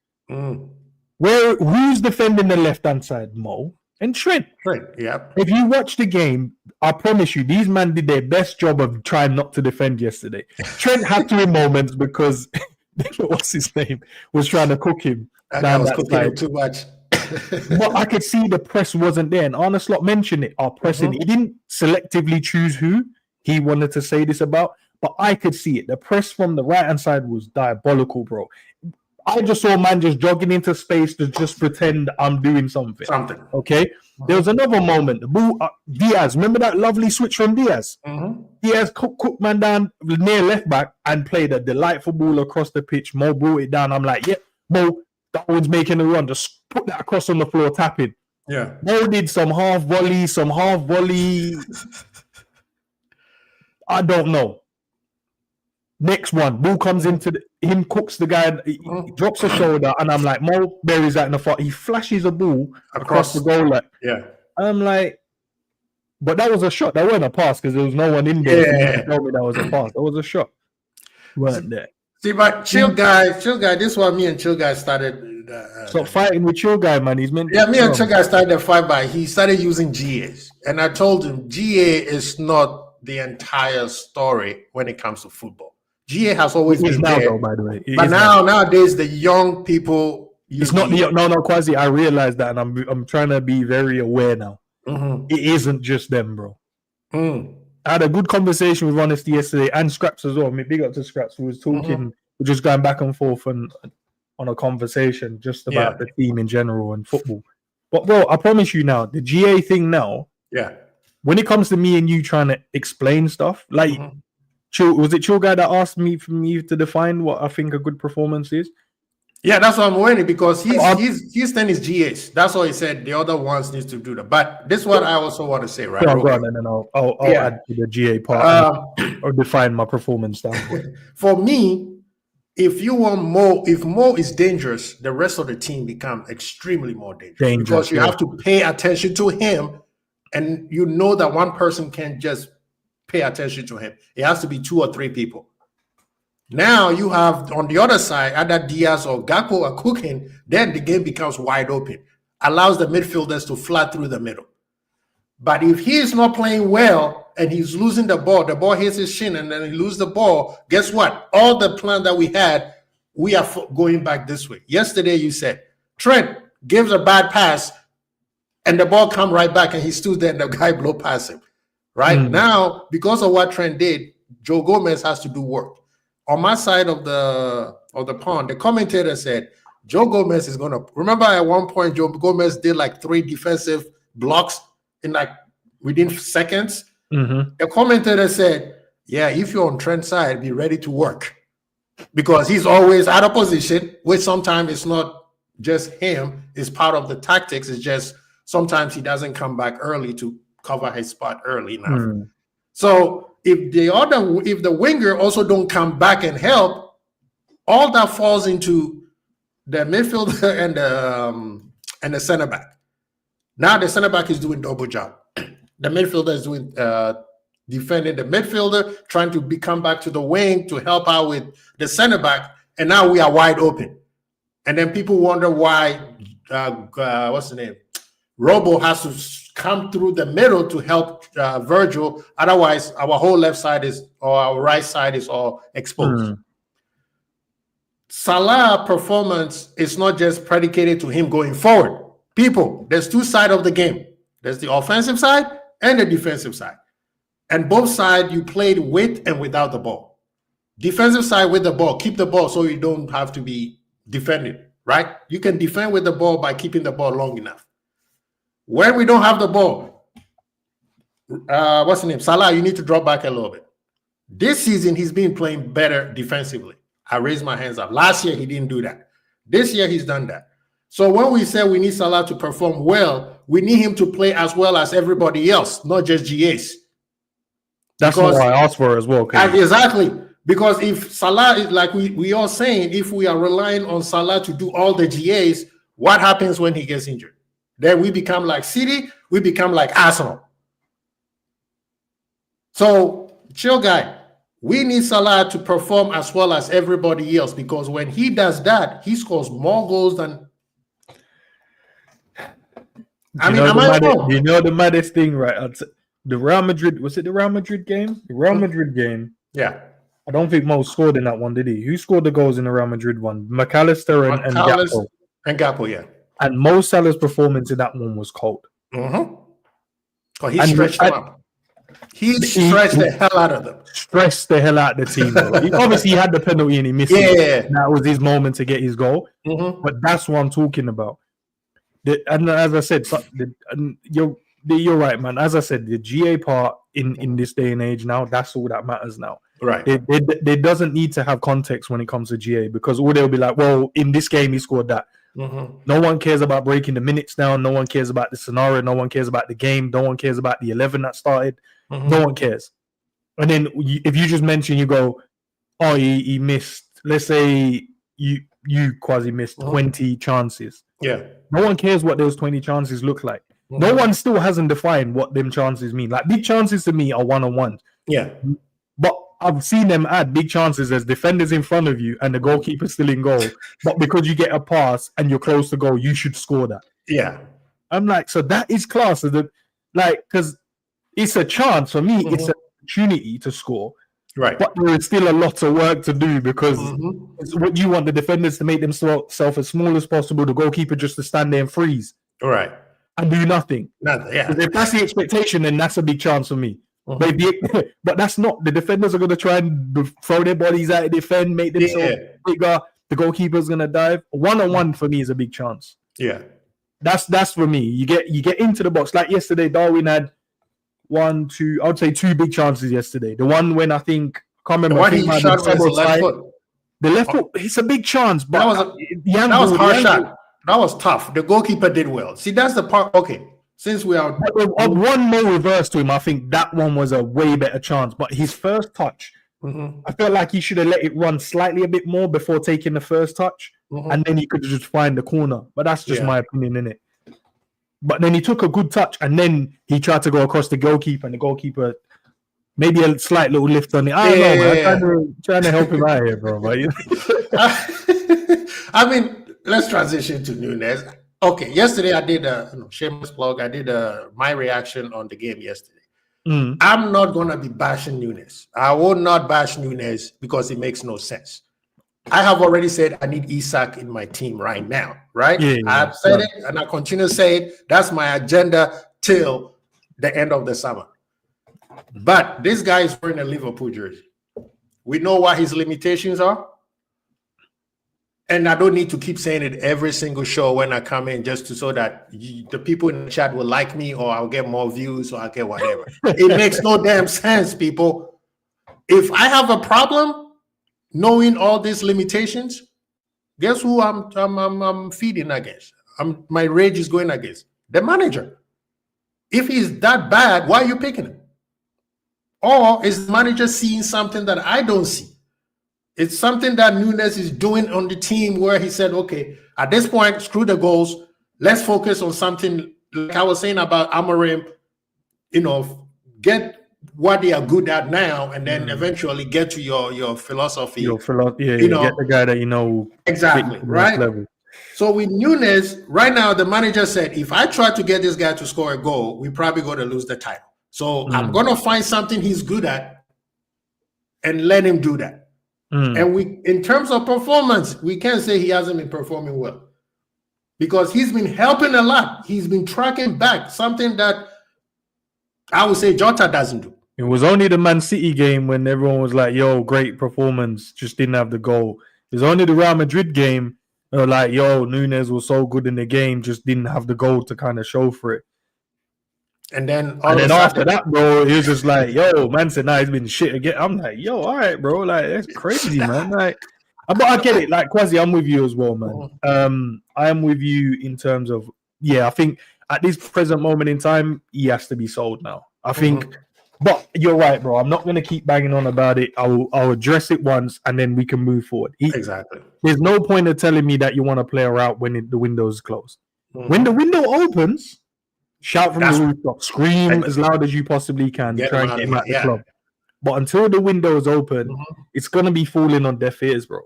Who's defending the left-hand side? Mo and Trent. If you watch the game, I promise you, these men did their best job of trying not to defend yesterday. Trent had to in moments because what's his name was trying to cook him. I was cooking him too much. But I could see the press wasn't there. And Arne Slot mentioned it. Our pressing. He didn't selectively choose who. he wanted to say this about, but I could see it. The press from the right-hand side was diabolical, bro. I just saw a man just jogging into space to just pretend I'm doing something. Okay? There was another moment. The ball, Diaz, remember that lovely switch from Diaz? Diaz cooked man down near left back and played a delightful ball across the pitch. Mo brought it down. I'm like, Mo, Darwin's making a run. Just put that across on the floor, tapping. Yeah. Mo did some half volley. I don't know. Next one, ball comes into him, cooks the guy, he drops a shoulder, and I'm like, Mo buries that in the front. He flashes a ball across the goal line. Yeah. And I'm like, but that was a shot. That wasn't a pass because there was no one in there. Yeah. Tell me that was a pass. That was a shot. Weren't there? See, but Chill Guy, this is why me and Chill Guy started. Stop fighting with Chill Guy, man. He's meant. Yeah, me and Chill Guy started the fight, but he started using GAs, and I told him GA is not the entire story when it comes to football. GA has always been now, there, though, by the way. But nowadays the young people. It's not Quasi. I realize that, and I'm trying to be very aware now. It isn't just them, bro. I had a good conversation with Honesty yesterday and Scraps as well. I mean, big up to Scraps, who was talking, we're just going back and forth on a conversation just about the team in general and football. But bro, I promise you now, the GA thing now. Yeah. When it comes to me and you trying to explain stuff, like. Was it Chill Guy that asked me for me to define what I think a good performance is? Yeah, that's what I'm wondering because his thing is GH. That's what he said. The other ones needs to do that. But this is what I also want to say, right? Go on, and then I'll add to the GA part or define my performance standpoint. For me, if you want Mo, if Mo is dangerous, the rest of the team become extremely more dangerous because you have to pay attention to him, and you know that one person can't just pay attention to him. It has to be 2 or 3 people. Now you have on the other side, either Diaz or Gakpo are cooking, then the game becomes wide open. Allows the midfielders to flat through the middle. But if he is not playing well and he's losing the ball hits his shin and then he loses the ball, guess what? All the plan that we had, we are going back this way. Yesterday you said, Trent gives a bad pass and the ball come right back and he stood there and the guy blow past him. Right now, because of what Trent did, Joe Gomez has to do work. On my side of the pond, the commentator said Joe Gomez is gonna remember at one point Joe Gomez did like 3 defensive blocks in like within seconds. The commentator said, "Yeah, if you're on Trent's side, be ready to work because he's always out of position. Which sometimes it's not just him; it's part of the tactics. It's just sometimes he doesn't come back early to." Cover his spot early enough. So if the winger also don't come back and help, all that falls into the midfielder and the center back. Now the center back is doing double job. The midfielder is doing defending the midfielder, trying to come back to the wing to help out with the center back, and now we are wide open. And then people wonder why what's the name? Robo has to come through the middle to help Virgil. Otherwise, our whole left side or our right side is all exposed. Salah performance is not just predicated to him going forward. People, there's 2 sides of the game. There's the offensive side and the defensive side. And both sides you played with and without the ball. Defensive side with the ball, keep the ball so you don't have to be defending, right? You can defend with the ball by keeping the ball long enough. When we don't have the ball, what's the name? Salah, you need to drop back a little bit. This season, he's been playing better defensively. I raised my hands up. Last year, he didn't do that. This year, he's done that. So when we say we need Salah to perform well, we need him to play as well as everybody else, not just GAs. That's what I asked for as well. Exactly. Because if Salah is like we are saying, if we are relying on Salah to do all the GAs, what happens when he gets injured? Then we become like City, we become like Arsenal. So, Chill Guy, we need Salah to perform as well as everybody else because when he does that, he scores more goals than. You know the maddest thing, right? The Real Madrid, was it the Real Madrid game? The Real Madrid game. Yeah. I don't think Mo scored in that one, did he? Who scored the goals in the Real Madrid one? McAllister and Gakpo. And Gakpo, yeah. And Mo Salah's performance in that one was cold. He stretched him up. He stretched the hell out of them. Stressed the hell out of the team, bro. Obviously, he had the penalty and he missed it. That was his moment to get his goal. But that's what I'm talking about. And as I said, you're right, man. As I said, the GA part in this day and age now, that's all that matters now. Right. They doesn't need to have context when it comes to GA, because all they'll be like, well, in this game he scored that. No one cares about breaking the minutes down. No one cares about the scenario. No one cares about the game. No one cares about the 11 that started. No one cares. And then if you just mention, you go, oh, he missed, let's say you quasi missed 20 chances. Yeah. No one cares what those 20 chances look like. No one still hasn't defined what them chances mean. Like, big chances to me are one-on-ones. Yeah. But I've seen them add big chances as defenders in front of you and the goalkeeper still in goal. But because you get a pass and you're close to goal, you should score that. Yeah. I'm like, so that is class. Because it's a chance for me. It's an opportunity to score. Right. But there is still a lot of work to do, because it's what you want the defenders to make themselves as small as possible, the goalkeeper just to stand there and freeze. Right. And do nothing. Yeah. If that's the expectation, then that's a big chance for me. But that's not. The defenders are going to try and throw their bodies out and defend, make themselves bigger. The goalkeeper's going to dive. One-on-one for me is a big chance. Yeah. That's for me. You get into the box. Like yesterday, Darwin had I would say two big chances yesterday. The one when I can't remember. The one he shot with his left foot. The left foot, it's a big chance, but that was a hard shot. That was tough. The goalkeeper did well. See, that's the part. Okay, since we are one more reverse to him, I think that one was a way better chance. But his first touch, I felt like he should have let it run slightly a bit more before taking the first touch, and then he could just find the corner. But that's just my opinion, innit? But then he took a good touch, and then he tried to go across the goalkeeper, and the goalkeeper maybe a slight little lift on it. I don't know, man. Trying to help him out here, bro. But, I mean, let's transition to Nunes. Okay, yesterday I did a shameless plug. I did my reaction on the game yesterday. I'm not gonna be bashing Nunes. I will not bash Nunes because it makes no sense. I have already said I need Isak in my team right now, right? I've said it, and I continue to say it. That's my agenda till the end of the summer. But this guy is wearing a Liverpool jersey. We know what his limitations are. And I don't need to keep saying it every single show when I come in, just so that the people in the chat will like me, or I'll get more views, or I'll get whatever. It makes no damn sense, people. If I have a problem knowing all these limitations, guess who I'm feeding against? My rage is going against the manager. If he's that bad, why are you picking him? Or is the manager seeing something that I don't see? It's something that Nunes is doing on the team where he said, okay, at this point, screw the goals. Let's focus on something like I was saying about Amorim, get what they are good at now, and then eventually get to your philosophy. Get the guy that you know. Exactly, right? Level. So with Nunes, right now, the manager said, if I try to get this guy to score a goal, we're probably going to lose the title. So I'm going to find something he's good at and let him do that. And in terms of performance, we can't say he hasn't been performing well, because he's been helping a lot. He's been tracking back, something that I would say Jota doesn't do. It was only the Man City game when everyone was like, yo, great performance, just didn't have the goal. It was only the Real Madrid game, like, yo, Nunes was so good in the game, just didn't have the goal to kind of show for it. And then after that, bro, he was just like, yo, man said, nah, he's been shit again. I'm like, yo, all right, bro. Like, that's crazy, man. Like, but I get it. Like, Kwasi, I'm with you as well, man. I am with you in terms of, I think at this present moment in time, he has to be sold now. I think, but you're right, bro. I'm not going to keep banging on about it. I'll address it once, and then we can move forward. Exactly. There's no point of telling me that you want to play her out when the window is closed. When the window opens, shout from the rooftop, scream as loud as you possibly can, try and get him at the club. But until the window is open, it's going to be falling on deaf ears, bro.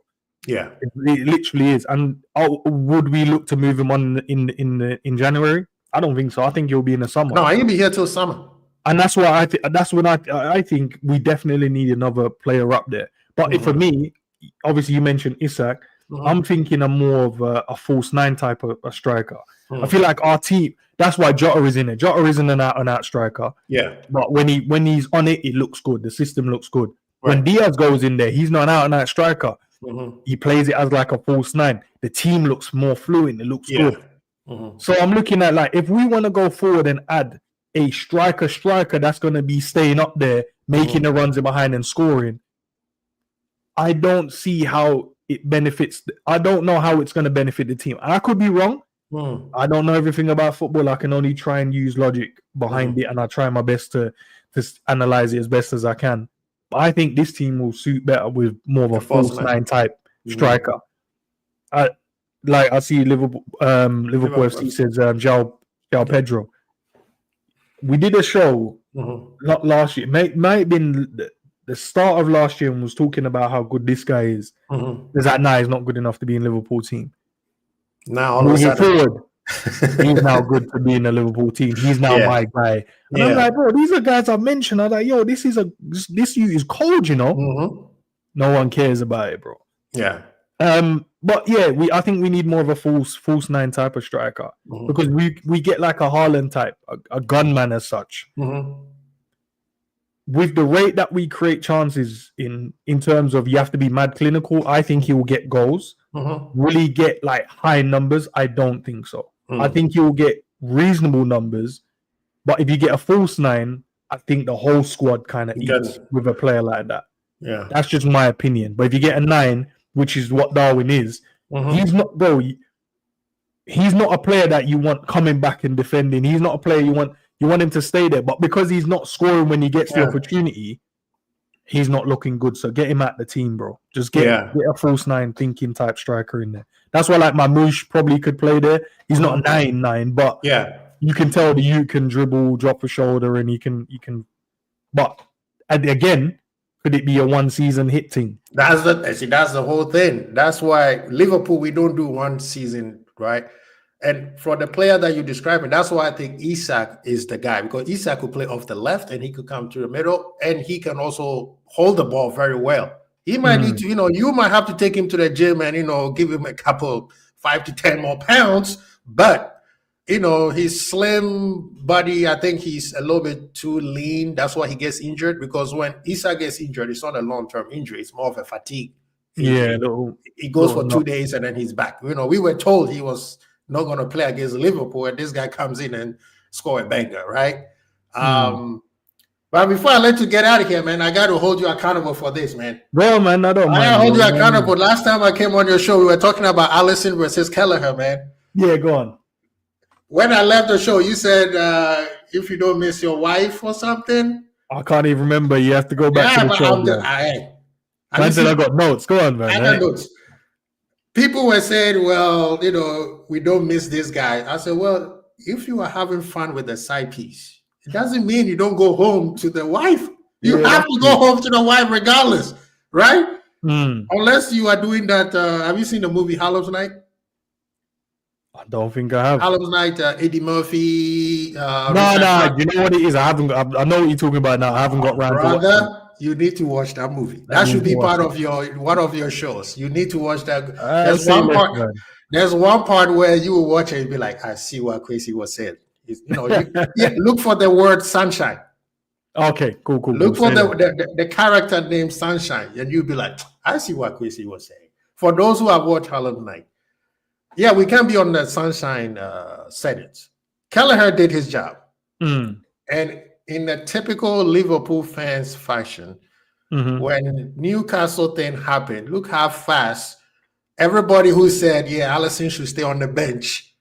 Yeah, it literally is. And would we look to move him on in January? I don't think so. I think he'll be in the summer. No, he'll be here till summer. And that's why that's when I think we definitely need another player up there. But for me, obviously you mentioned Isak. I'm thinking of more of a false nine type of a striker. I feel like our team. That's why Jota is in it. Jota isn't an out striker. Yeah. But when he's on it, it looks good. The system looks good. Right. When Diaz goes in there, he's not an out striker. He plays it as like a false nine. The team looks more fluent. It looks good. So I'm looking at like if we want to go forward and add a striker that's going to be staying up there, making the runs in behind and scoring. I don't see how it benefits. I don't know how it's going to benefit the team. I could be wrong. I don't know everything about football. I can only try and use logic behind it, and I try my best to analyze it as best as I can. But I think this team will suit better with more of a false nine type striker. I see Liverpool FC says João Pedro. We did a show last year. Might have been the start of last year and was talking about how good this guy is. Is that he's not good enough to be in Liverpool team. Now, moving forward, he's now good to be in the Liverpool team. He's now my guy. And I'm like, bro, these are guys I mentioned. I'm like, yo, this you is cold, you know. No one cares about it, bro. Yeah. But yeah, I think we need more of a false nine type of striker because we get like a Haaland type, a gunman as such. With the rate that we create chances in terms of you have to be mad clinical, I think he will get goals. Will he get like high numbers? I don't think so. I think he will get reasonable numbers, but if you get a false nine, I think the whole squad kind of eats with a player like that. Yeah, that's just my opinion. But if you get a 9, which is what Darwin is, he's not, bro. He's not a player that you want coming back and defending. He's not a player you want him to stay there. But because he's not scoring when he gets the opportunity, he's not looking good. So get him at the team, bro. Just get a false 9 thinking type striker in there. That's why like Mamouche probably could play there. He's not a 9, but you can tell that you can dribble, drop a shoulder, and he can. But again, could it be a 1 season hit thing? That's the whole thing. That's why Liverpool, we don't do 1 season, right? And for the player that you're describing, that's why I think Isak is the guy, because Isak could play off the left and he could come to the middle and he can also hold the ball very well. He might need to, you might have to take him to the gym and, give him a couple 5 to 10 more pounds. But, his slim body, I think he's a little bit too lean. That's why he gets injured, because when Isak gets injured, it's not a long-term injury. It's more of a fatigue injury. He goes for 2 days and then he's back. We were told he was not going to play against Liverpool, and this guy comes in and score a banger, right? But before I let you get out of here, man, I got to hold you accountable for this, man. Bro, man, I don't mind. I hold you accountable. Last time I came on your show, we were talking about Alisson versus Kelleher, man. Yeah, go on. When I left the show, you said if you don't miss your wife or something. I can't even remember. You have to go back to the show. I said I got notes. Go on, man. I got notes. People were saying, well, we don't miss this guy. I said, well, if you are having fun with the side piece, it doesn't mean you don't go home to the wife. You have to go home to the wife regardless, right? Unless you are doing that. Have you seen the movie Hallows Night? I don't think I have. Hallows Night, Eddie Murphy. No. You know what it is? I know what you're talking about now. I haven't got around to watching it. You need to watch that movie. That should be part of one of your shows. You need to watch that. There's one part where you will watch it and be like, I see what Kwesi was saying. Look for the word sunshine. Okay, cool. Look for the character named Sunshine, and you'll be like, I see what Kwesi was saying. For those who have watched Hallows Night, we can be on the sunshine settings. Kelleher did his job. And in a typical Liverpool fans fashion, when Newcastle thing happened, look how fast everybody who said, Alisson should stay on the bench,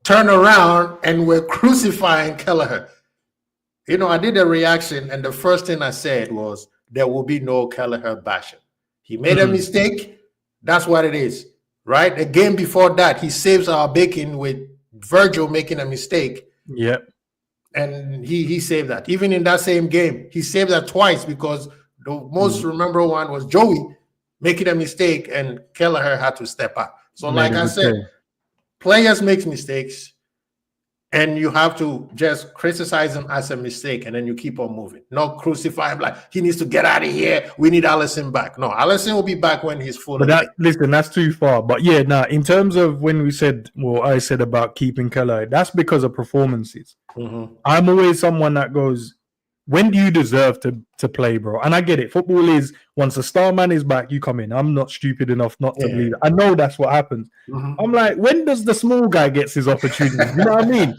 turn around and were crucifying Kelleher. I did a reaction, and the first thing I said was, there will be no Kelleher bashing. He made a mistake. That's what it is, right? The game before that, he saves our bacon with Virgil making a mistake. Yep. And he saved that. Even in that same game, he saved that twice, because the most rememberable one was Joey making a mistake and Kelleher had to step up. So like I said, players make mistakes. And you have to just criticize him as a mistake, and then you keep on moving. Not crucify him like he needs to get out of here. We need Alisson back. No, Alisson will be back when he's full. But listen, that's too far. But yeah, in terms of when we said, well, I said about keeping Keller, that's because of performances. Mm-hmm. I'm always someone that goes, when do you deserve to play, bro? And I get it. Football is, once a star man is back, you come in. I'm not stupid enough not to believe it. I know that's what happens. Mm-hmm. I'm like, when does the small guy gets his opportunity? You know what I mean?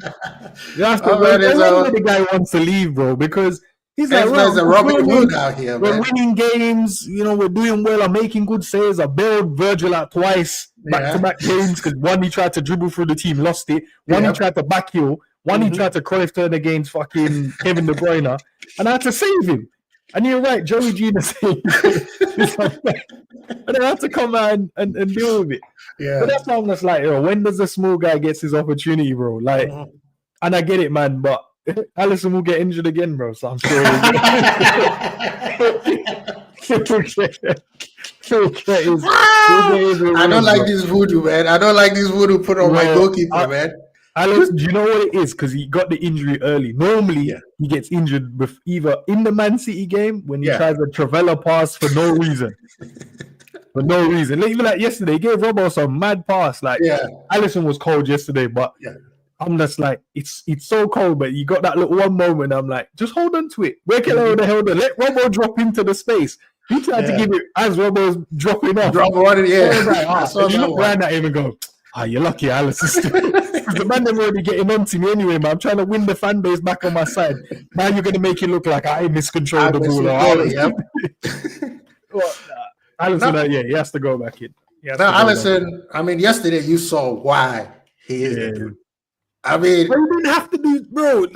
You have to, when the guy wants to leave, bro, because he's like, there's a Robin Hood out here, we're winning games. You know, we're doing well. I'm making good saves. I bailed Virgil out twice, back-to-back games, because one he tried to dribble through the team, lost it. One he tried to back heel. One he tried to Cruyff turn against fucking Kevin De Bruyne, and I had to save him. And you're right, Joey Gina saved him. And I had to come out and deal with it. Yeah. But that's why I'm just like, when does the small guy gets his opportunity, bro? Like, and I get it, man, but Alisson will get injured again, bro. So I'm sure I don't like this voodoo, man. I don't like this voodoo put on my goalkeeper, man. Alex, do you know what it is? Because he got the injury early. Normally, he gets injured with either in the Man City game when he tries a Travella pass for no reason. For no reason. Even like yesterday, he gave Robbo some mad pass. Like, Alisson was cold yesterday, but I'm just like, it's so cold, but you got that little one moment. I'm like, just hold on to it. Where can I hold on? Let Robbo drop into the space. He tried to give it as Robbo's dropping off. You look around at him and go, you're lucky, Alisson. The ManDem already getting on to me anyway, man. I'm trying to win the fan base back on my side. Now you're going to make it look like I miscontrolled the ball. Alisson, he has to go back in. Now, Alisson, I mean, yesterday you saw why he is the dude. I mean, we didn't have to do, bro.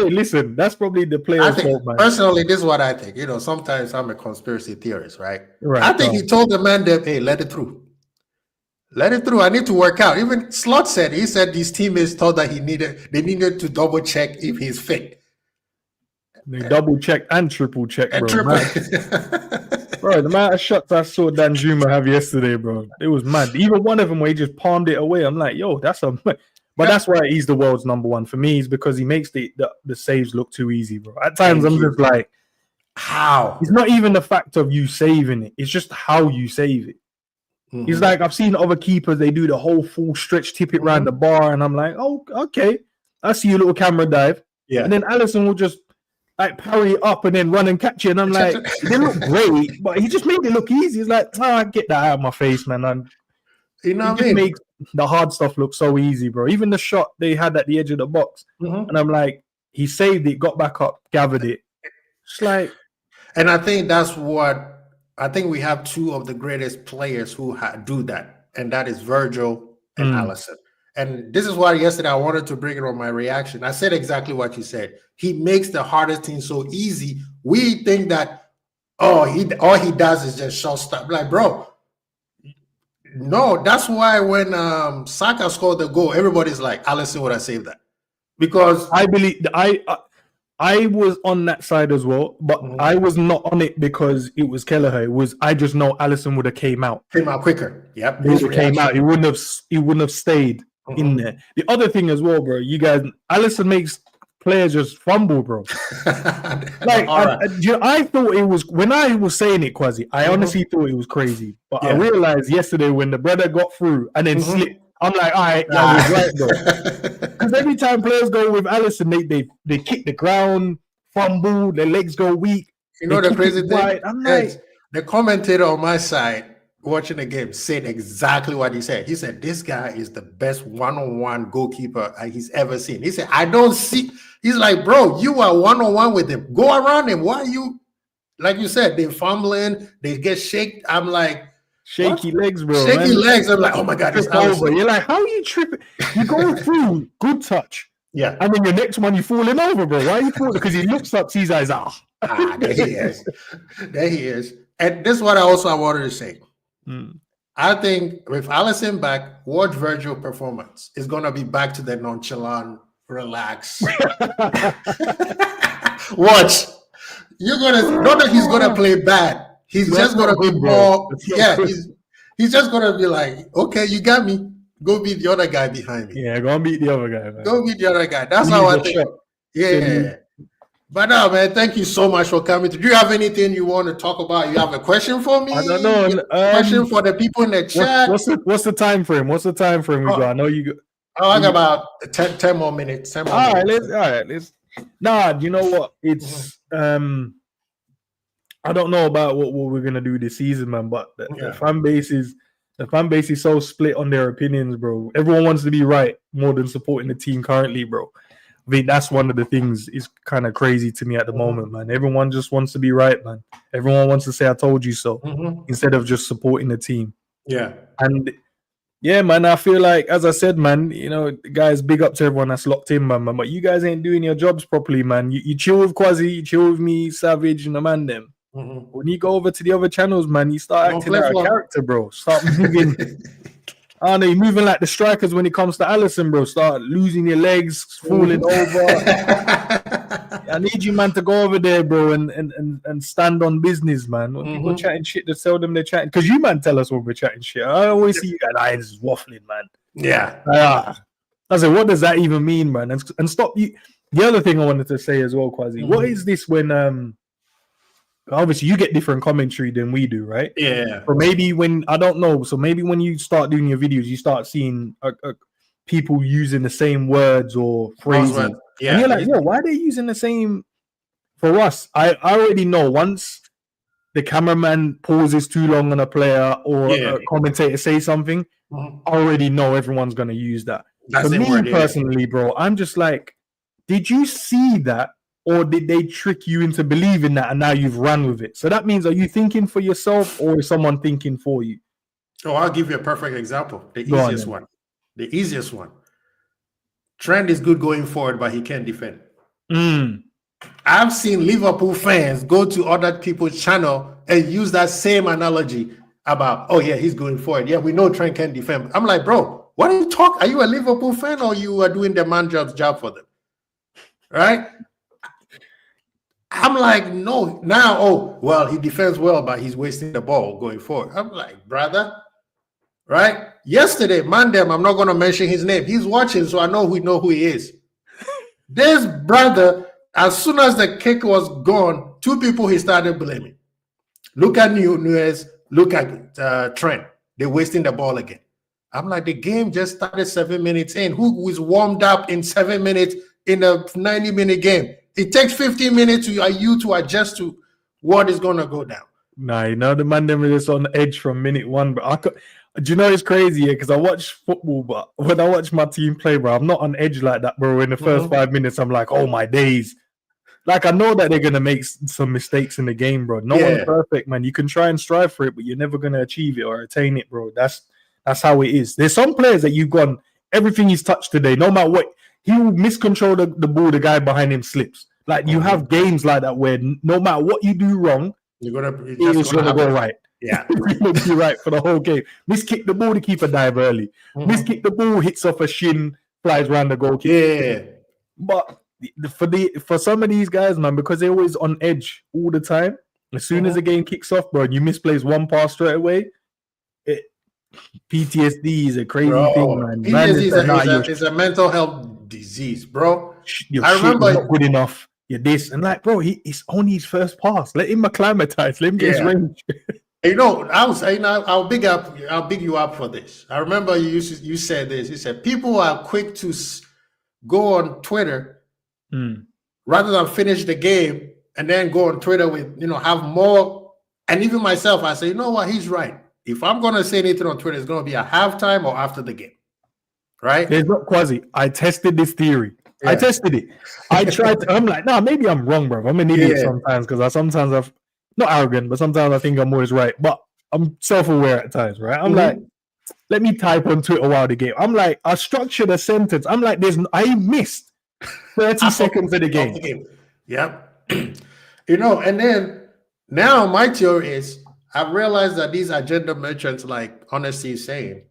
Listen, that's probably the player's fault, man. Personally, this is what I think. You know, sometimes I'm a conspiracy theorist, right? I think he told the ManDem, hey, let it through. Let it through. I need to work out. Even Slot said, his teammates thought that they needed to double check if he's fit. They double checked and triple checked, bro. Bro, the amount of shots I saw Dan Juma have yesterday, bro, it was mad. Even one of them where he just palmed it away. I'm like, yo, that's a. But that's why he's the world's number one for me. Is because he makes the saves look too easy, bro. At times I'm just like, how? It's not even the fact of you saving it. It's just how you save it. Mm-hmm. It's like I've seen other keepers, they do the whole full stretch, tip it around the bar, and I'm like, oh, okay. I see a little camera dive. Yeah. And then Alisson will just like parry it up and then run and catch it. And I'm like, they look great, but he just made it look easy. It's like, get that out of my face, man. You know what I mean? Makes the hard stuff look so easy, bro. Even the shot they had at the edge of the box. And I'm like, he saved it, got back up, gathered it. It's like, and I think that's what I think we have two of the greatest players who do that, and that is Virgil and Alisson. And this is why yesterday I wanted to bring it on my reaction. I said exactly what you said. He makes the hardest thing so easy. We think that, all he does is just short stop. Like, bro, no, that's why when Saka scored the goal, everybody's like, Alisson would have saved that. Because I believe I was on that side as well, but I was not on it because it was Kelleher. I just know Alisson would have came out quicker. Yep, he came out. He wouldn't have stayed in there. The other thing as well, bro, you guys, Alisson makes players just fumble, bro. Like I thought it was when I was saying it, Quasi. I honestly thought it was crazy, but I realized yesterday when the brother got through and then slipped. I'm like, all right, that was right, bro. Because every time players go with Alisson, they kick the ground, fumble, their legs go weak. You know the crazy thing? I'm like, the commentator on my side watching the game said exactly what he said. He said, this guy is the best one-on-one goalkeeper he's ever seen. He said, I don't see. He's like, bro, you are one-on-one with him. Go around him. Why are you, like you said, they're fumbling, they get shaken. I'm like, shaky legs, bro. Shaky legs. I'm like, oh my God, it's over. You're like, how are you tripping? You go through good touch. Yeah. And then your next one, you're falling over, bro. Why are you falling? Because he looks up, sees eyes, there he is. There he is. And this is what I wanted to say. I think with Alisson back, watch Virgil performance. It's going to be back to the nonchalant, relax. Watch. You're going to, not that he's going to play bad. He's just going to be more, he's just going to be like, okay, you got me. Go beat the other guy behind me. Yeah, go and beat the other guy, man. Go beat the other guy. That's how I think. Yeah. But no, man, thank you so much for coming. Do you have anything you want to talk about? You have a question for me? I don't know. Question for the people in the chat? What's the time frame? What's the time frame we got? I know you got. I got about 10 more minutes. 10 more all minutes. right, let's. Nah, you know what? It's I don't know about what we're gonna do this season, man. But the fan base is so split on their opinions, bro. Everyone wants to be right more than supporting the team currently, bro. I mean, that's one of the things is kind of crazy to me at the moment, man. Everyone just wants to be right, man. Everyone wants to say, I told you so, instead of just supporting the team. Yeah. And yeah, man, I feel like, as I said, man, you know, guys, big up to everyone that's locked in, man. But you guys ain't doing your jobs properly, man. You chill with Quasi, you chill with me, Savage, and the ManDem. When you go over to the other channels, man, you start acting like a character, bro. Start moving. I don't know, you're moving like the strikers when it comes to Allison, bro. Start losing your legs, falling over. I need you, man, to go over there, bro, and stand on business, man. When people are chatting shit, just tell them they're chatting. Because you, man, tell us when we're chatting shit. I always see you guys, this is waffling, man. Yeah. I said, what does that even mean, man? And stop you. The other thing I wanted to say as well, Quasi, what is this when obviously you get different commentary than we do, right? Yeah. Or maybe when I don't know. So maybe when you start doing your videos, you start seeing people using the same words or phrases. Yeah. And you're like, yo, why are they using the same for us? I already know once the cameraman pauses too long on a player or a commentator say something, I already know everyone's gonna use that. For me personally, bro, I'm just like, did you see that? Or did they trick you into believing that and now you've run with it? So that means, are you thinking for yourself or is someone thinking for you? Oh, I'll give you a perfect example. The easiest one. The easiest one. Trent is good going forward, but he can't defend. I've seen Liverpool fans go to other people's channel and use that same analogy about, oh, yeah, he's going forward. Yeah, we know Trent can defend. I'm like, bro, what are you talking? Are you a Liverpool fan or you are doing the ManDem's job for them? Right? I'm like, no, now, oh, well, he defends well, but he's wasting the ball going forward. I'm like, brother, right? Yesterday, ManDem, I'm not going to mention his name. He's watching, so I know who he is. This brother, as soon as the kick was gone, two people he started blaming. Look at Nunes, look at Trent. They're wasting the ball again. I'm like, the game just started 7 minutes in. Who was warmed up in 7 minutes in a 90-minute game? It takes 15 minutes for you to adjust to what is going to go down. Nah, you know, the ManDem is just on edge from minute one. But do you know it's crazy? Because I watch football, but when I watch my team play, bro, I'm not on edge like that, bro. In the first 5 minutes, I'm like, oh, my days. Like, I know that they're going to make some mistakes in the game, bro. No one's perfect, man. You can try and strive for it, but you're never going to achieve it or attain it, bro. That's how it is. There's some players that you've gone, everything he's touched today, no matter what, he will miscontrol the ball, the guy behind him slips. Like, you have games like that where no matter what you do wrong, it's gonna go right. Yeah. It's gonna be right for the whole game. Miskick the ball, the keeper dive early. Miskick the ball, hits off a shin, flies around the goalkeeper. Yeah. But for some of these guys, man, because they're always on edge all the time, as soon as the game kicks off, bro, and you misplace one pass straight away, PTSD is a crazy thing, man. PTSD is a mental health disease, bro. I remember not good enough. You're this and like, bro, it's only his first pass. Let him acclimatize. Let him get his range. You know, I'll big you up for this. I remember you said this. You said people are quick to go on Twitter rather than finish the game and then go on Twitter with, have more. And even myself, I say, you know what? He's right. If I'm going to say anything on Twitter, it's going to be at halftime or after the game. Right? There's not Quasi. I tested this theory. Yeah. I tested it. I tried to, I'm like, nah, maybe I'm wrong, bro. I'm an idiot sometimes because sometimes I've not arrogant, but sometimes I think I'm always right. But I'm self-aware at times, right? I'm like, let me type on Twitter while the game. I'm like, I structured a sentence. I'm like, I missed 30 seconds of the game. Yep. And then now my theory is I've realized that these agenda merchants, like Honesty is saying,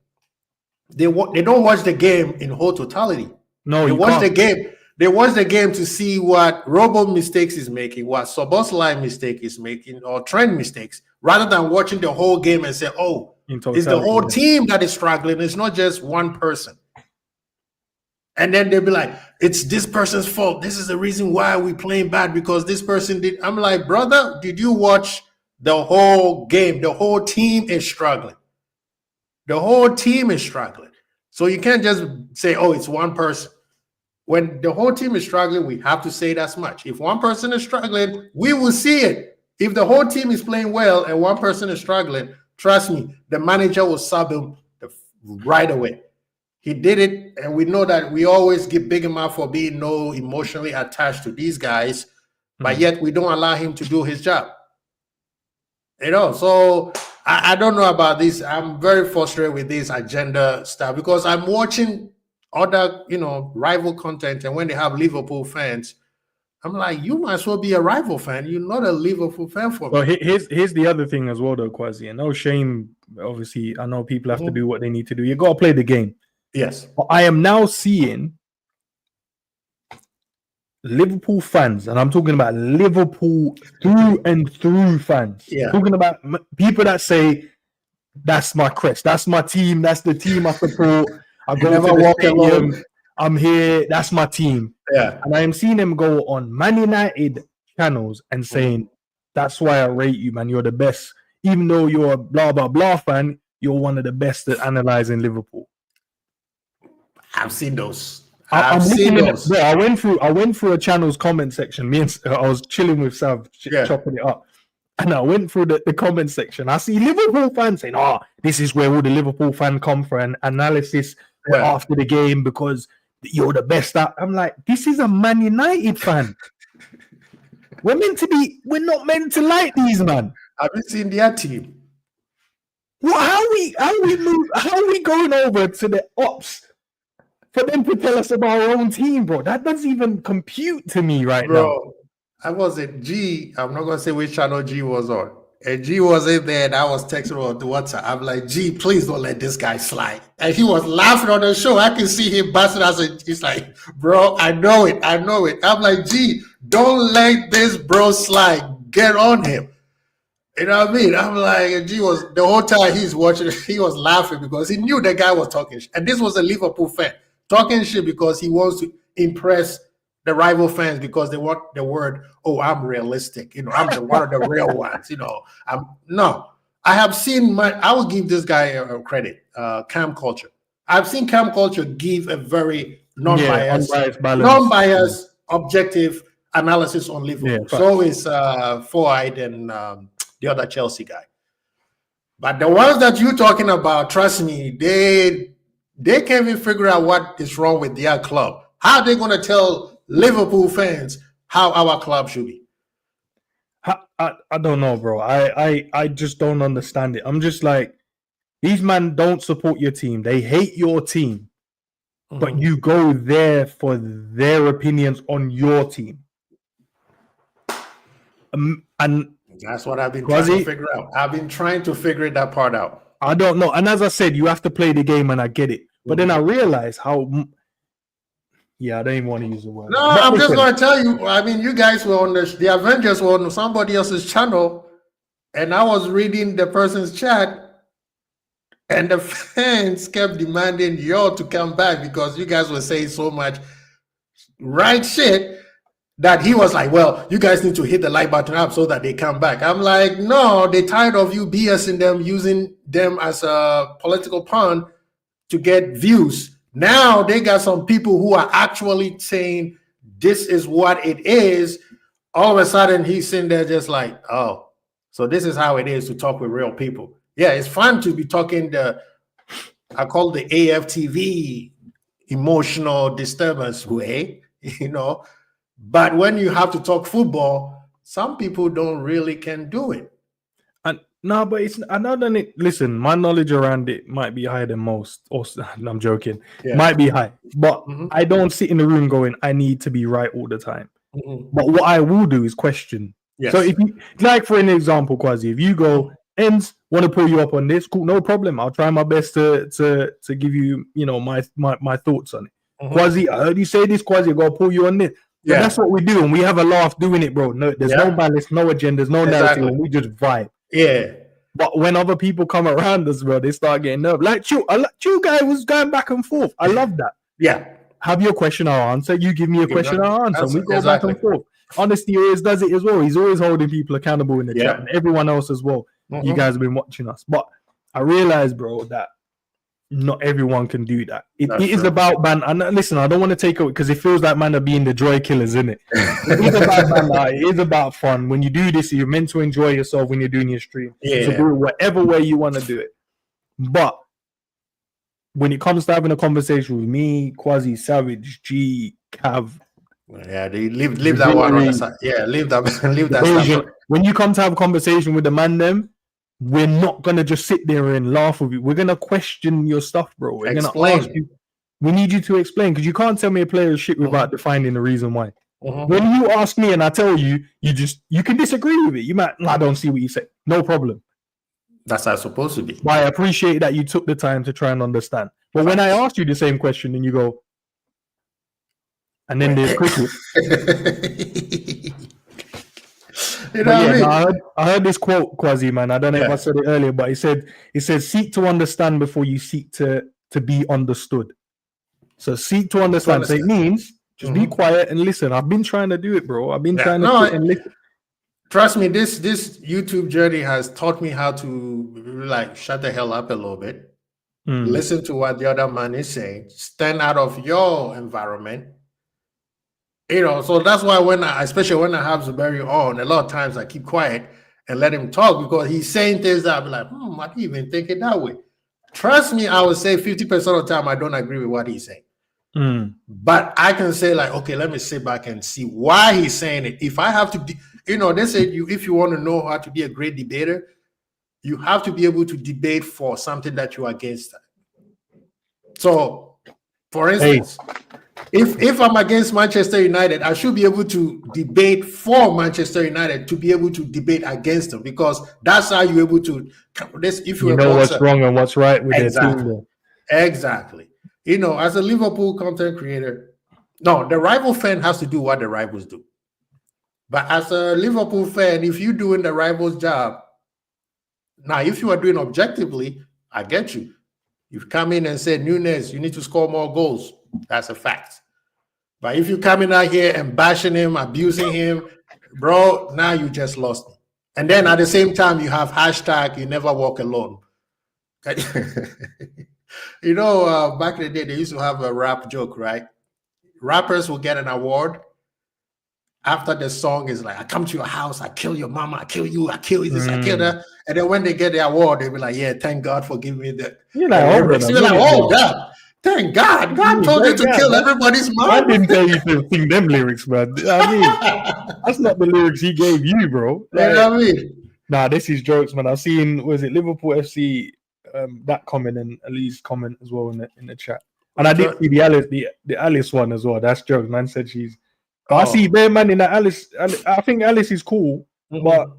they don't watch the game in whole totality. No, they watch the game. They watch the game to see what Robo mistakes is making, what Soboslai mistake is making, or Trend mistakes, rather than watching the whole game and say, "Oh, It's the whole team that is struggling. It's not just one person. And then they'll be like, it's this person's fault. This is the reason why we playing bad, because this person did. I'm like, brother, did you watch the whole game? The whole team is struggling. The whole team is struggling. So you can't just say, oh, it's one person. When the whole team is struggling, we have to say that much. If one person is struggling, we will see it. If the whole team is playing well and one person is struggling, trust me, the manager will sub him right away. He did it, and we know that we always give big him up for being no emotionally attached to these guys, but yet we don't allow him to do his job. So I don't know about this. I'm very frustrated with this agenda stuff because I'm watching other, rival content, and when they have Liverpool fans, I'm like, you might as well be a rival fan. You're not a Liverpool fan for me. Well, here's the other thing as well, though, Kwasi. And no shame, obviously, I know people have to do what they need to do. You got to play the game. Yes. But I am now seeing Liverpool fans, and I'm talking about Liverpool through and through fans. Yeah. Talking about people that say, that's my crest, that's my team, that's the team I support. I go to the stadium, I'm here, that's my team. Yeah. And I am seeing them go on Man United channels and saying, that's why I rate you, man. You're the best. Even though you're a blah, blah, blah fan, you're one of the best at analyzing Liverpool. I've seen those. I went through a channel's comment section. I was chilling with Sav, chopping it up. And I went through the comment section. I see Liverpool fans saying, this is where all the Liverpool fans come for an analysis after the game because you're the best at. I'm like, this is a Man United fan. We're not meant to like these, man. Have you seen their team? Well, how are we going over to the ops for them to tell us about our own team, bro? That doesn't even compute to me right now. I was at G. I'm not going to say which channel G was on. And G was in there and I was texting on the WhatsApp. I'm like, G, please don't let this guy slide. And he was laughing on the show. I can see him busting out. He's like, bro, I know it. I'm like, G, don't let this bro slide. Get on him. You know what I mean? I'm like, G was, the whole time he's watching, he was laughing because he knew the guy was talking shit. And this was a Liverpool fan talking shit because he wants to impress the rival fans because they want the word, I'm realistic. I'm one of the real ones. I have seen I will give this guy a credit, Cam Culture. I've seen Cam Culture give a very non-biased, objective analysis on Liverpool. Yeah, so is Foyt and the other Chelsea guy. But the ones that you're talking about, trust me, they can't even figure out what is wrong with their club. How are they going to tell Liverpool fans how our club should be? I don't know, bro. I just don't understand it. I'm just like, these men don't support your team. They hate your team. But you go there for their opinions on your team. And that's what I've been trying to figure out. I've been trying to figure that part out. I don't know. And as I said, you have to play the game, and I get it. But then I realize how... Yeah, I don't even want to use the word. No, I'm just going to tell you. I mean, you guys were on the Avengers were on somebody else's channel, and I was reading the person's chat, and the fans kept demanding y'all to come back because you guys were saying so much right shit that he was like, well, you guys need to hit the like button up so that they come back. I'm like, no, they're tired of you BSing them, using them as a political pawn to get views. Now they got some people who are actually saying this is what it is. All of a sudden he's sitting there just like, oh, so this is how it is to talk with real people. Yeah, it's fun to be talking I call the AFTV emotional disturbance way, but when you have to talk football, some people don't really can do it. No, but it's another. Listen, my knowledge around it might be higher than most. I'm joking. Yeah. Might be high, but I don't sit in the room going, I need to be right all the time. But what I will do is question. Yes. So if you, like for an example, Kwasi, if you go, Ends, want to pull you up on this, cool, no problem. I'll try my best to give you, my thoughts on it. Kwasi, I heard you say this, Kwasi, I'm gonna pull you on this. Yeah, that's what we do, and we have a laugh doing it, bro. No, there's no malice, no agendas, no narrative, and we just vibe. Yeah. But when other people come around us, bro, they start getting nervous. Like Chew guy was going back and forth. I love that. Yeah. Have your question, I'll answer. You give me a question, I'll answer. And we go back and forth. Honesty always does it as well. He's always holding people accountable in the chat, and everyone else as well. You guys have been watching us. But I realize, bro, that not everyone can do that. It is about man. And listen, I don't want to take it because it feels like man are being the joy killers, isn't it? It is about banter. It is about fun. When you do this, you're meant to enjoy yourself when you're doing your stream. Yeah. So do it whatever way you want to do it. But when it comes to having a conversation with me, Quasi, Savage, G, Cav, yeah, they leave that one on the side. Yeah, leave that stuff. When you come to have a conversation with the ManDem, we're not gonna just sit there and laugh with you. We're gonna question your stuff, bro. We're gonna ask you. We need you to explain because you can't tell me a player is shit without defining the reason why. When you ask me and I tell you, you can disagree with it. You might, I don't see what you say. No problem. That's how it's supposed to be. But I appreciate that you took the time to try and understand. But when I asked you the same question and you go, and then there's cricket. I heard this quote, Quasi, man. I don't know if I said it earlier, but it says, seek to understand before you seek to be understood. So seek to understand. So it means just be quiet and listen. I've been trying to do it, bro. I've been trying to sit and listen. Trust me, this YouTube journey has taught me how to like shut the hell up a little bit. Listen to what the other man is saying. Stand out of your environment. So that's why especially when I have Zuberi on, a lot of times I keep quiet and let him talk because he's saying things that I'll be like, I didn't even think it that way. Trust me, I would say 50% of the time I don't agree with what he's saying. But I can say like, okay, let me sit back and see why he's saying it. If I have to, they say if you want to know how to be a great debater, you have to be able to debate for something that you're against. So, for instance, if I'm against Manchester United, I should be able to debate for Manchester United to be able to debate against them because that's how you're able to. If you know what's wrong and what's right with their team. Exactly. As a Liverpool content creator, no, the rival fan has to do what the rivals do. But as a Liverpool fan, if you're doing the rival's job, now if you are doing objectively, I get you. You come in and say, Nunes, you need to score more goals. That's a fact. But if you coming out here and bashing him, abusing him, bro, now you just lost me. And then at the same time, you have hashtag you never walk alone. Back in the day, they used to have a rap joke, right? Rappers will get an award after the song is like, I come to your house, I kill your mama, I kill you, I kill this, I kill that. And then when they get the award, they'll be like, yeah, thank God for giving me that. You're like, oh, God. Thank God. God told you to kill everybody's mom. I didn't tell you to sing them lyrics, man. I mean, that's not the lyrics he gave you, bro. Like, you know what I mean? Nah, this is jokes, man. I've seen, was it Liverpool FC, that comment and Ali's comment as well in the chat. And I did see the Alice one as well. That's jokes, man. Said she's. I see bare man in that Alice. I think Alice is cool, but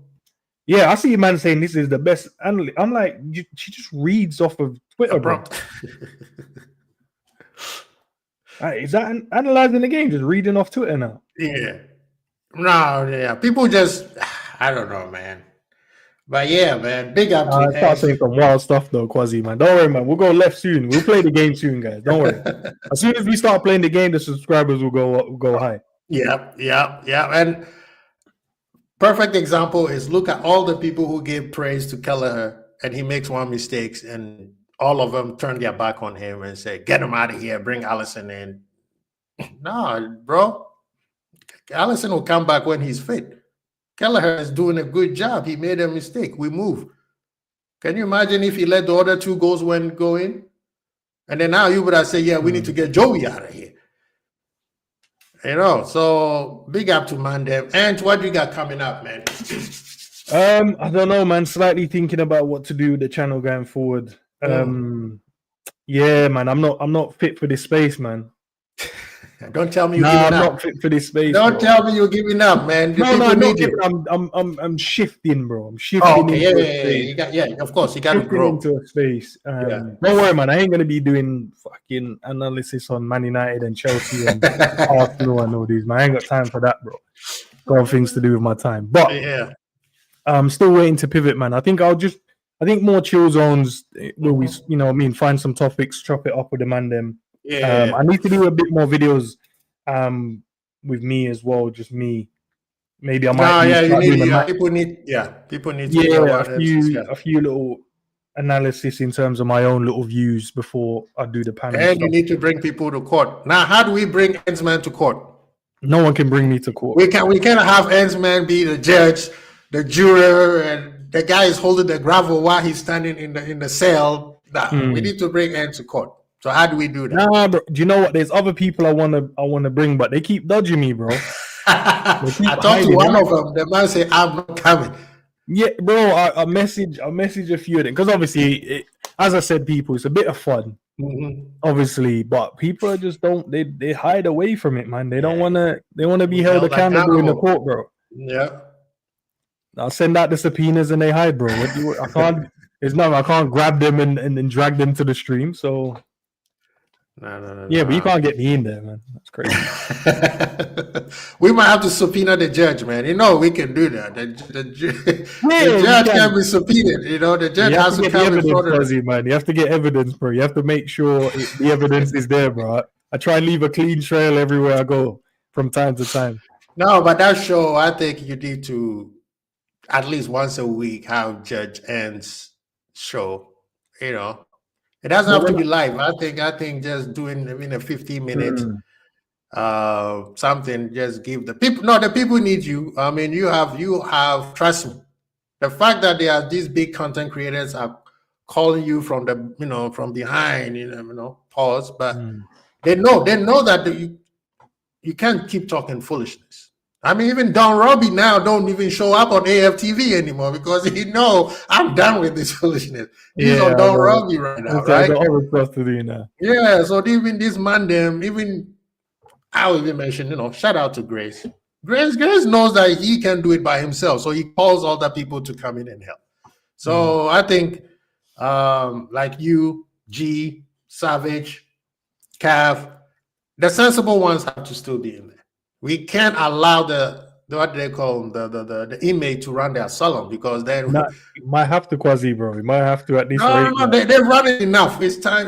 yeah, I see a man saying this is the best analyst. I'm like, she just reads off of Twitter, bro. Is that analyzing the game? Just reading off Twitter now? Yeah. No, yeah. People just, I don't know, man. But yeah, man. Big up to I start saying some wild stuff though, Quasi, man. Don't worry, man. We'll go left soon. We'll play the game soon, guys. Don't worry. As soon as we start playing the game, the subscribers will go high. Yeah. And perfect example is look at all the people who gave praise to Kelleher and he makes one mistake and all of them turn their back on him and say, get him out of here, bring Allison in. No, bro. Allison will come back when he's fit. Kelleher is doing a good job. He made a mistake. We move. Can you imagine if he let the other two goals go in? And then now you would have said, yeah, we need to get Joey out of here. So big up to ManDem. And what you got coming up, man? I don't know, man. Slightly thinking about what to do with the channel going forward. Yeah, man. I'm not fit for this space, man. Don't tell me you're giving up. I'm not fit for this space. Don't tell me you're giving up, man. I'm shifting, bro. I'm shifting. Oh, okay, of course, you got to grow into a space. Don't worry, man. I ain't gonna be doing fucking analysis on Man United and Chelsea and Arsenal and all these. Man, I ain't got time for that, bro. Got things to do with my time. But I'm still waiting to pivot, man. I think I'll just I think more chill zones where we, find some topics, chop it up with the ManDem. Yeah. I need to do a bit more videos with me as well, just me. Maybe I might people need to hear a about it. A few little analysis in terms of my own little views before I do the panel. And you need to bring people to court. Now, how do we bring Ensman to court? No one can bring me to court. We can't have Ensman be the judge, the juror, and the guy is holding the gravel while he's standing in the cell. We need to bring Ends to court. So how do we do that? Nah, bro. Do you know what? There's other people I wanna bring, but they keep dodging me, bro. I talked to one of them. The man say, "I'm not coming." Yeah, bro. I message a few of them because obviously, as I said, people, it's a bit of fun, obviously, but people are just don't they hide away from it, man. They don't wanna be held accountable in the court, bro. Yeah. I'll send out the subpoenas and they hide, bro. I can't. It's not. I can't grab them and drag them to the stream. So. No. Yeah, but you can't get me in there, man. That's crazy. We might have to subpoena the judge, man. We can do that. The judge can be subpoenaed. The judge has to come in front of you, man. You have to get evidence, bro. You have to make sure the evidence is there, bro. I try and leave a clean trail everywhere I go from time to time. No, but that show, I think you need to at least once a week have Judge Ends show. It doesn't have to be live. I think just doing a 15 minutes something, just give the people. No, the people need you. I mean, you have. Trust me. The fact that there are these big content creators are calling you from the from behind. Pause. But they know that you can't keep talking foolishness. I mean, even Don Robbie now don't even show up on AFTV anymore because I'm done with this foolishness. He's on Don Robbie right now, right? Yeah, so even this ManDem, I'll even mention, shout out to Grace. Grace knows that he can do it by himself, so he calls other people to come in and help. So I think like you, G, Savage, Cav, the sensible ones have to still be in there. We can't allow the what they call the inmate to run their salon because then you might have to, Quasi, bro. You might have to at least. No, they're running enough. It's time.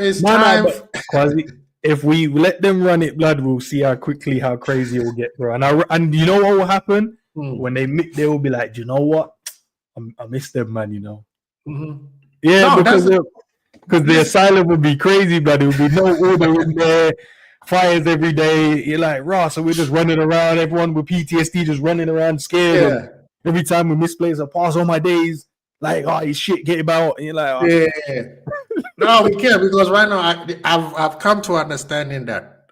Quasi, if we let them run it, blood, we'll see how crazy it will get, bro. And you know what will happen when they will be like, you know what, I miss them, man. Yeah, because the asylum would be crazy, blood. There will be no order in there. Fires every day. You're like, Ross, so we're just running around. Everyone with PTSD just running around scared. Yeah. Every time we misplace, I pass all my days like, oh, shit, get him out. And you're like, oh. Yeah. No, we can't because right now I've come to understanding that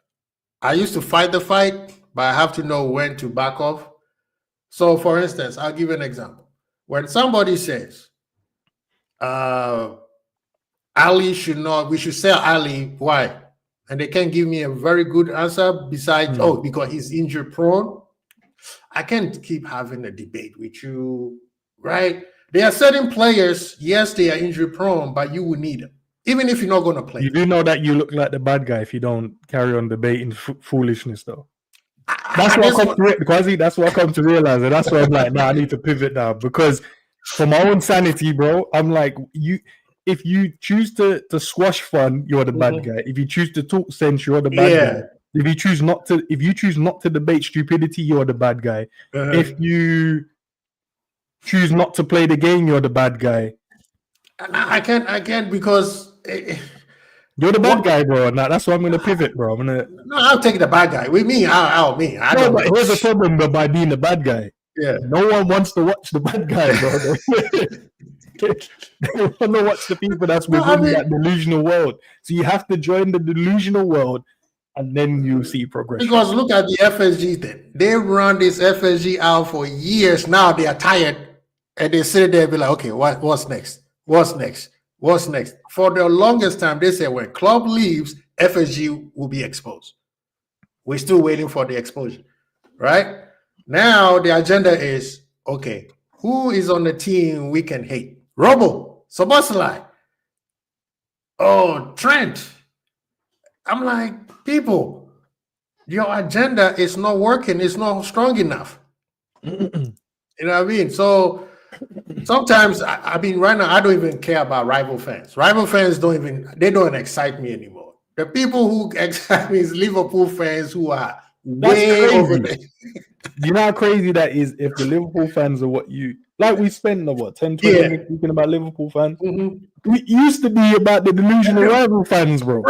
I used to fight the fight, but I have to know when to back off. So, for instance, I'll give you an example. When somebody says, Ali we should sell Ali, why? And they can't give me a very good answer besides, because he's injury prone. I can't keep having a debate with you, right? There are certain players, yes, they are injury prone, but you will need them, even if you're not going to play. You do know that you look like the bad guy if you don't carry on debating foolishness, though. That's what I come to realize, and that's why I'm like, I need to pivot now because for my own sanity, bro, I'm like, if you choose to squash fun, you're the bad guy. If you choose to talk sense, you're the bad guy. If you choose not to debate stupidity, you're the bad guy. If you choose not to play the game, you're the bad guy. I can't because you're the bad guy, bro. Now that's why I'm gonna pivot, bro. I'll take the bad guy. With me, I'll me. I don't. But here's the problem by being the bad guy. Yeah. No one wants to watch the bad guy, bro. They want to watch the people that's within that delusional world. So you have to join the delusional world, and then you see progression. Because look at the FSG thing. They run this FSG out for years. Now they are tired, and they sit there and be like, okay, what's next? What's next? What's next? For the longest time, they say when club leaves, FSG will be exposed. We're still waiting for the exposure, right? Now the agenda is, okay, who is on the team we can hate? Robo, Soboslai, Trent. I'm like, people, your agenda is not working. It's not strong enough. You know what I mean? So Sometimes, I mean, right now, I don't even care about rival fans. Rival fans don't excite me anymore. The people who excite me is Liverpool fans who are way over there. You know how crazy that is if the Liverpool fans are what you like. We spend 10, 20 minutes speaking about Liverpool fans. It used to be about the delusional rival fans, bro.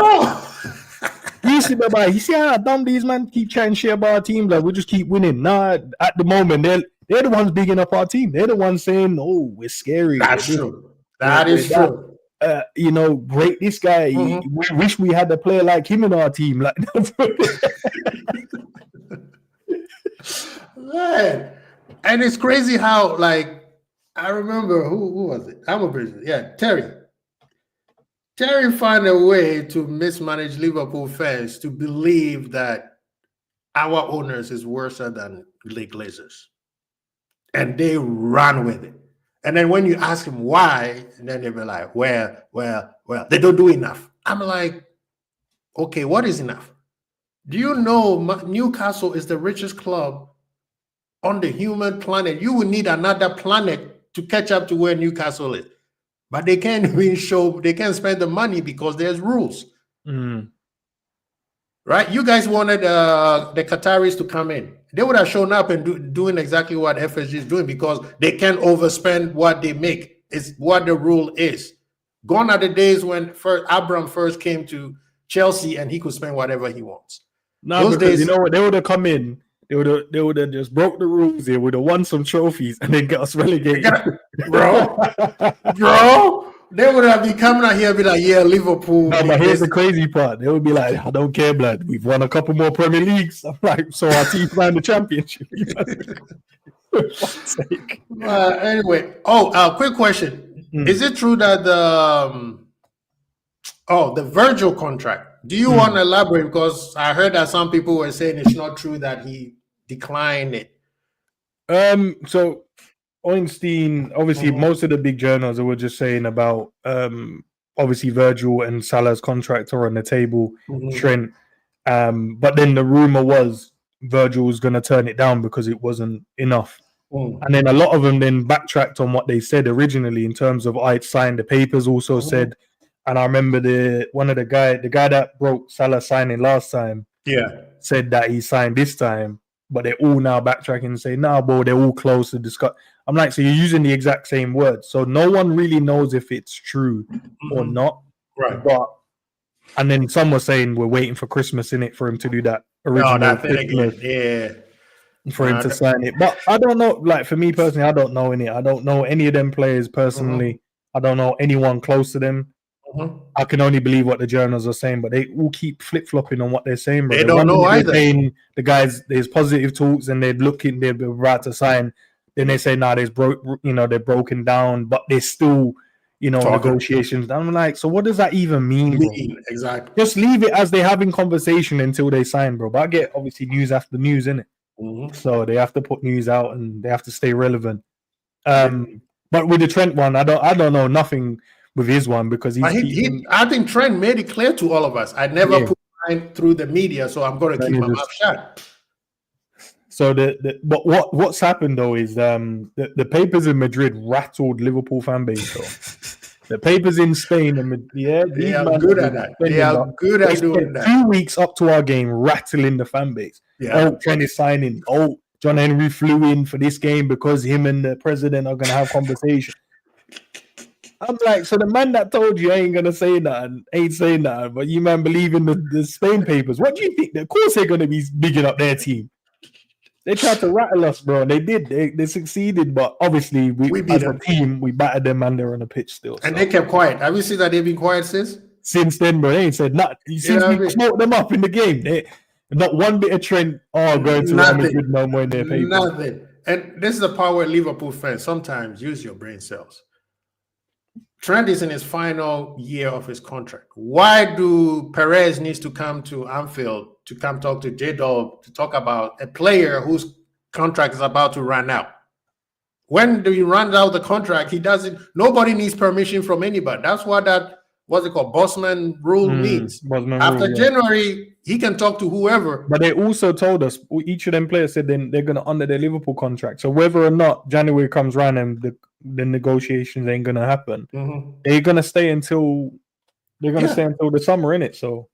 It used to be about, you see how dumb these man keep chatting shit about our team, like we just keep winning. Nah, at the moment they're the ones bigging up our team. They're the ones saying, "Oh, we're scary." That's true. That is true. Rate this guy. We wish we had a player like him in our team. Like, man. And it's crazy how, like, I remember who was it? I'm a person. Yeah, Terry. Terry found a way to mismanage Liverpool fans to believe that our owners is worse than the Glazers. And they ran with it. And then when you ask them why, and then they be like, well, they don't do enough. I'm like, okay, what is enough? Do you know Newcastle is the richest club on the human planet? You will need another planet to catch up to where Newcastle is. But they can't even they can't spend the money because there's rules. Right? You guys wanted the Qataris to come in. They would have shown up and doing exactly what FSG is doing because they can't overspend what they make. It's what the rule is. Gone are the days when Abraham first came to Chelsea and he could spend whatever he wants. No, because days, you know what? They would have come in. They would have just broke the rules. They would have won some trophies and then get us relegated. Bro. They would have been coming out here and be like, yeah, Liverpool. No, but here's the crazy part. They would be like, I don't care, blood. We've won a couple more Premier Leagues. I'm like, so our team won the championship. For fuck's sake. Anyway, quick question. Is it true that the Virgil contract, do you want to elaborate? Because I heard that some people were saying it's not true that he declined it. So Ornstein, obviously, most of the big journals were just saying about obviously Virgil and Salah's contract are on the table, Trent. But then the rumor was Virgil was going to turn it down because it wasn't enough. And then a lot of them then backtracked on what they said originally in terms of I'd signed the papers. Also said, and I remember the guy that broke Salah signing last time, said that he signed this time. But they're all now backtracking and saying, "Nah, bro, they're all close to discuss." I'm like, so you're using the exact same words. So no one really knows if it's true or not. Right. And then some were saying we're waiting for Christmas in it for him to do that original Christmas. For him to sign it. But I don't know, like for me personally, I don't know in it. I don't know any of them players personally. I don't know anyone close to them. I can only believe what the journals are saying, but they all keep flip-flopping on what they're saying. They don't know either. Saying the guys, there's positive talks and they're about to sign. Then they say, they're broken down, but there's still, negotiations. I'm like, so what does that even mean, bro? Exactly. Just leave it as they're having conversation until they sign, bro. But I get obviously news after news, innit? So they have to put news out and they have to stay relevant. But with the Trent one, I don't know nothing with his one because I think Trent made it clear to all of us. I never put mine through the media, so I'm going to keep my mouth shut. So but what's happened though is the papers in Madrid rattled Liverpool fan base. So the papers in Spain and they are good at that. They are good at doing that. 2 weeks up to our game, rattling the fan base. Trent is signing. John Henry flew in for this game because him and the president are going to have conversation. I'm like, so the man that told you ain't going to say nothing, ain't saying nothing, but you man believe in the Spain papers. What do you think? Of course they're going to be bigging up their team. They tried to rattle us, bro, and they did. They succeeded, but obviously we as a team, we battered them and they're on the pitch still. And they kept quiet. Have you seen that they've been quiet since? Since then, bro, they ain't said nothing. Since we smoked them up in the game, not one bit of Trent going to Real Madrid no more in their papers. Nothing. And this is the power of Liverpool fans. Sometimes use your brain cells. Trent is in his final year of his contract. Why do Perez needs to come to Anfield to come talk to J-Dub to talk about a player whose contract is about to run out? When do you run out the contract? Nobody needs permission from anybody. That's what that, what's it called, Bossman rule means. After January, he can talk to whoever. But they also told us, each of them players said they're going to honor their Liverpool contract. So whether or not January comes around and the negotiations ain't gonna happen. They're gonna stay until the summer, innit? So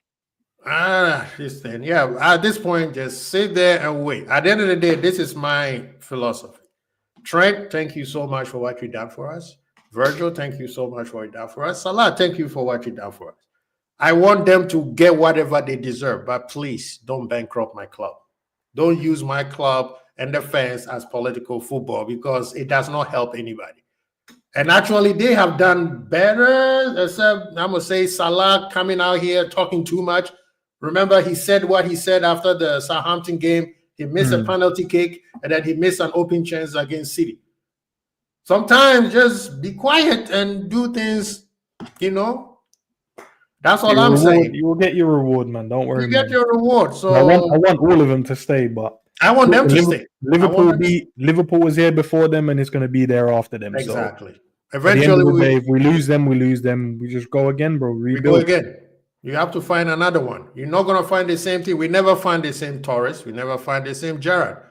this thing, at this point, just sit there and wait. At the end of the day, this is my philosophy. Trent, thank you so much for what you done for us. Virgil, thank you so much for what you done for us. Salah, thank you for what you done for us. I want them to get whatever they deserve, but please don't bankrupt my club. Don't use my club and the fans as political football, because it does not help anybody. And actually, they have done better, except I'm going to say Salah coming out here talking too much. Remember, he said what he said after the Southampton game. He missed a penalty kick, and then he missed an open chance against City. Sometimes just be quiet and do things, That's all I'm saying. You will get your reward, man. Don't worry. You get your reward. So I want all of them to stay, but I want them to stay. Liverpool was here before them, and it's going to be there after them. Exactly. So eventually, if we lose them, we lose them. We just go again, bro. Rebuild. We go again. You have to find another one. You're not going to find the same thing. We never find the same Torres. We never find the same Gerrard.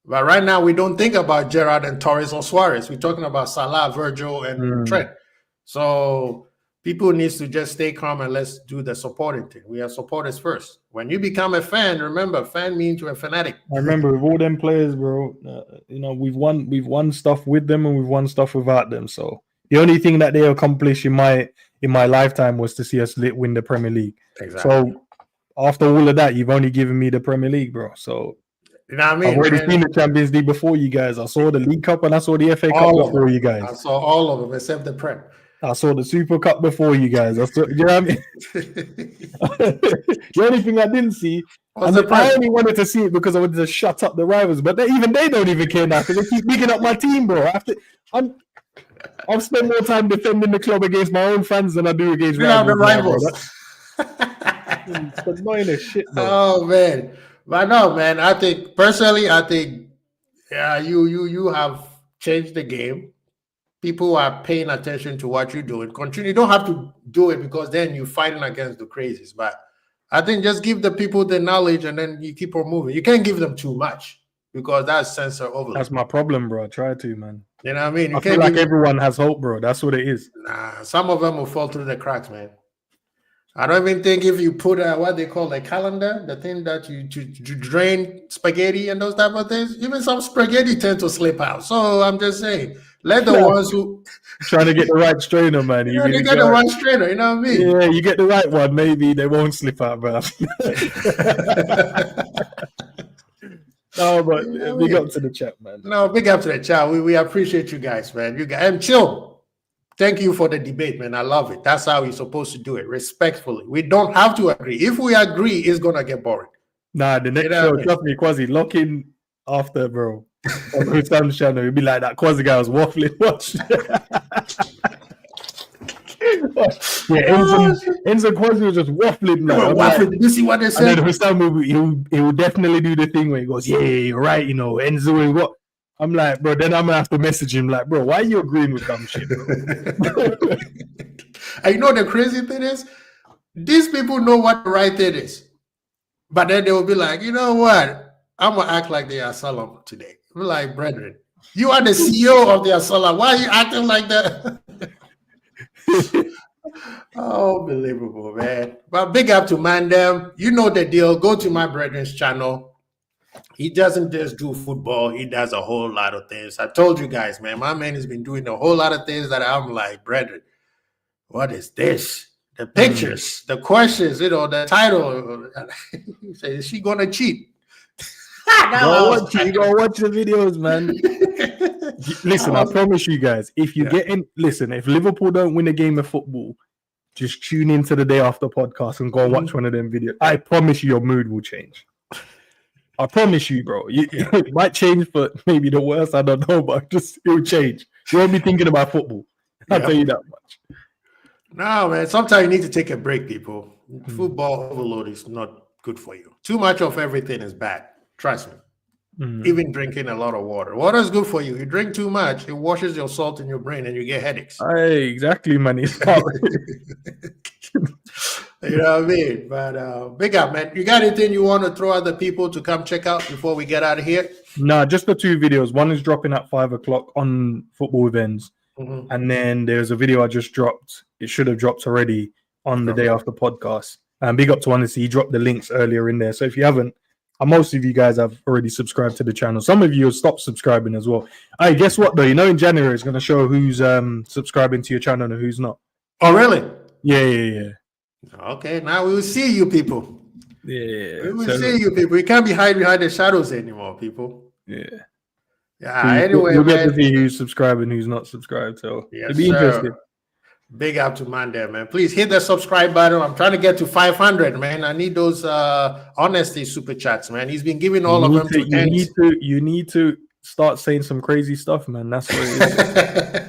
But right now, we don't think about Gerrard and Torres or Suarez. We're talking about Salah, Virgil, and Trent. So people need to just stay calm and let's do the supporting thing. We are supporters first. When you become a fan, remember, fan means you're a fanatic. I remember with all them players, bro. We've won stuff with them and we've won stuff without them. So the only thing that they accomplished in my lifetime was to see us win the Premier League. Exactly. So after all of that, you've only given me the Premier League, bro. So you know what I mean? I've already seen the Champions League before you guys. I saw the League Cup and I saw the FA Cup before you guys. I saw all of them except the Prem. I saw the Super Cup before you guys. You know what I mean? The only thing I didn't see, I only wanted to see it because I wanted to shut up the rivals. But even they don't even care now because they keep bigging up my team, bro. I've spent more time defending the club against my own fans than I do against rivals. It's annoying as shit, bro. Oh man, but no, man. I think you have changed the game. People are paying attention to what you're doing. Continue. You don't have to do it because then you're fighting against the crazies. But I think just give the people the knowledge and then you keep on moving. You can't give them too much because that's censor overload. That's my problem, bro. I try to, man. You know what I mean? I feel like everyone has hope, bro. That's what it is. Nah, some of them will fall through the cracks, man. I don't even think if you put what they call a calendar, the thing that you drain spaghetti and those type of things, even some spaghetti tend to slip out. So I'm just saying, let the ones who trying to get the right strainer, man. You get the right strainer, you know what I mean? Yeah, you get the right one, maybe they won't slip out, bro. No, but big up to the chat, man. No, big up to the chat. We appreciate you guys, man. You guys and chill. Thank you for the debate, man. I love it. That's how we're supposed to do it, respectfully. We don't have to agree. If we agree, it's gonna get boring. Nah, the next show, trust me, Quasi, lock in after, bro. On Hussein's channel, it'll be like that Quasi guy was waffling. Watch. Enzo Quasi was just waffling. Waffling. Did you see what they said? And then Hussein he will definitely do the thing where he goes, yeah, you're right, Enzo is what? I'm like, bro, then I'm going to have to message him like, bro, why are you agreeing with dumb shit, bro? And you know the crazy thing is, these people know what the right thing is. But then they will be like, you know what? I'm going to act like they are Salam today. We're like, brethren, you are the CEO of the Salam. Why are you acting like that? Unbelievable, man. But big up to ManDem. You know the deal. Go to my brethren's channel. He doesn't just do football. He does a whole lot of things. I told you guys, man, my man has been doing a whole lot of things that I'm like, brethren, what is this? The pictures, the questions, the title. He said, is she going to cheat? You gotta watch the videos, man. Listen, I promise you guys, if if Liverpool don't win a game of football, just tune into the day after podcast and go watch one of them videos. I promise you your mood will change. I promise you, bro. It might change for maybe the worst. I don't know, but it will change. You won't be thinking about football. I'll tell you that much. No, man. Sometimes you need to take a break, people. Football overload is not good for you. Too much of everything is bad. Trust me. Even drinking a lot of water. Water is good for you. You drink too much, it washes your salt in your brain and you get headaches. Hey, exactly, man. You know what I mean? But big up, man. You got anything you want to throw at the people to come check out before we get out of here? No, just the 2 videos. One is dropping at 5 o'clock on football events. And then there's a video I just dropped. It should have dropped already on the day after podcast. And big up to Honesty. He dropped the links earlier in there. So if you haven't, most of you guys have already subscribed to the channel. Some of you have stopped subscribing as well. Hey, guess what though? You know, in January it's going to show who's subscribing to your channel and who's not. Oh, really? Yeah. Okay, now we will see you people. Yeah. We will see you people. We can't be hiding behind the shadows anymore, people. Yeah. Yeah. Anyway, we'll get to see who's subscribing, who's not subscribed. So yes, it'll be interesting. Big up to ManDem, man. Please hit the subscribe button. I'm trying to get to 500, man. I need those honesty super chats, man. He's been giving all of them to you need to start saying some crazy stuff, man. That's what it is.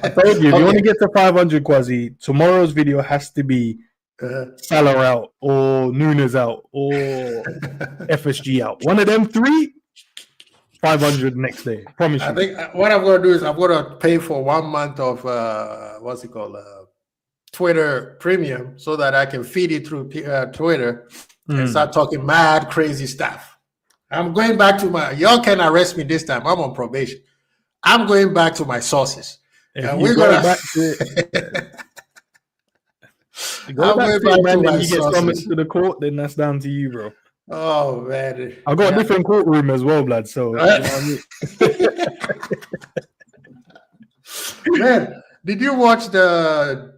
I told you, if you want to get to 500, Quasi, tomorrow's video has to be Salah out or Nunes out or FSG out. One of them 3, 500 next day. Promise you. I think what I'm going to do is I'm going to pay for 1 month of what's it called? Twitter Premium, so that I can feed it through Twitter and start talking mad crazy stuff. I'm going back to y'all can arrest me this time. I'm on probation. I'm going back to my sources. And we're going back to you get summoned to the court, then that's down to you, bro. Oh man, I've got a different courtroom as well, blood. So, you know what I mean? Man, did you watch the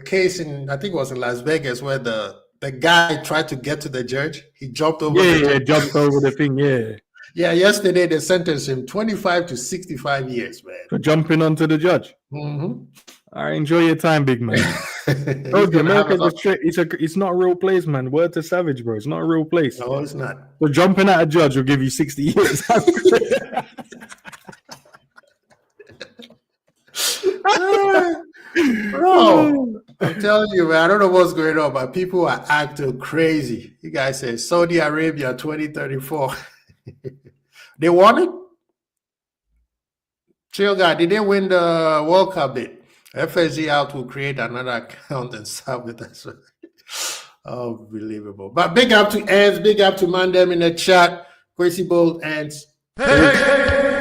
case in, I think it was in Las Vegas, where the guy tried to get to the judge? He jumped over. Jumped over the thing. Yeah. Yesterday they sentenced him 25 to 65 years, man, for jumping onto the judge. All right, enjoy your time, big man. America, it's not a real place, man. Word to Savage, bro. It's not a real place. No, it's not. So jumping at a judge will give you 60 years. Bro, I'm telling you, man, I don't know what's going on, but people are acting crazy. You guys say Saudi Arabia 2034. They won it? Chill guy, did they win the World Cup bid? FSG out will create another account and serve with us. Unbelievable. But big up to Ants, big up to ManDem in the chat. Crazy Bold Ants. Hey.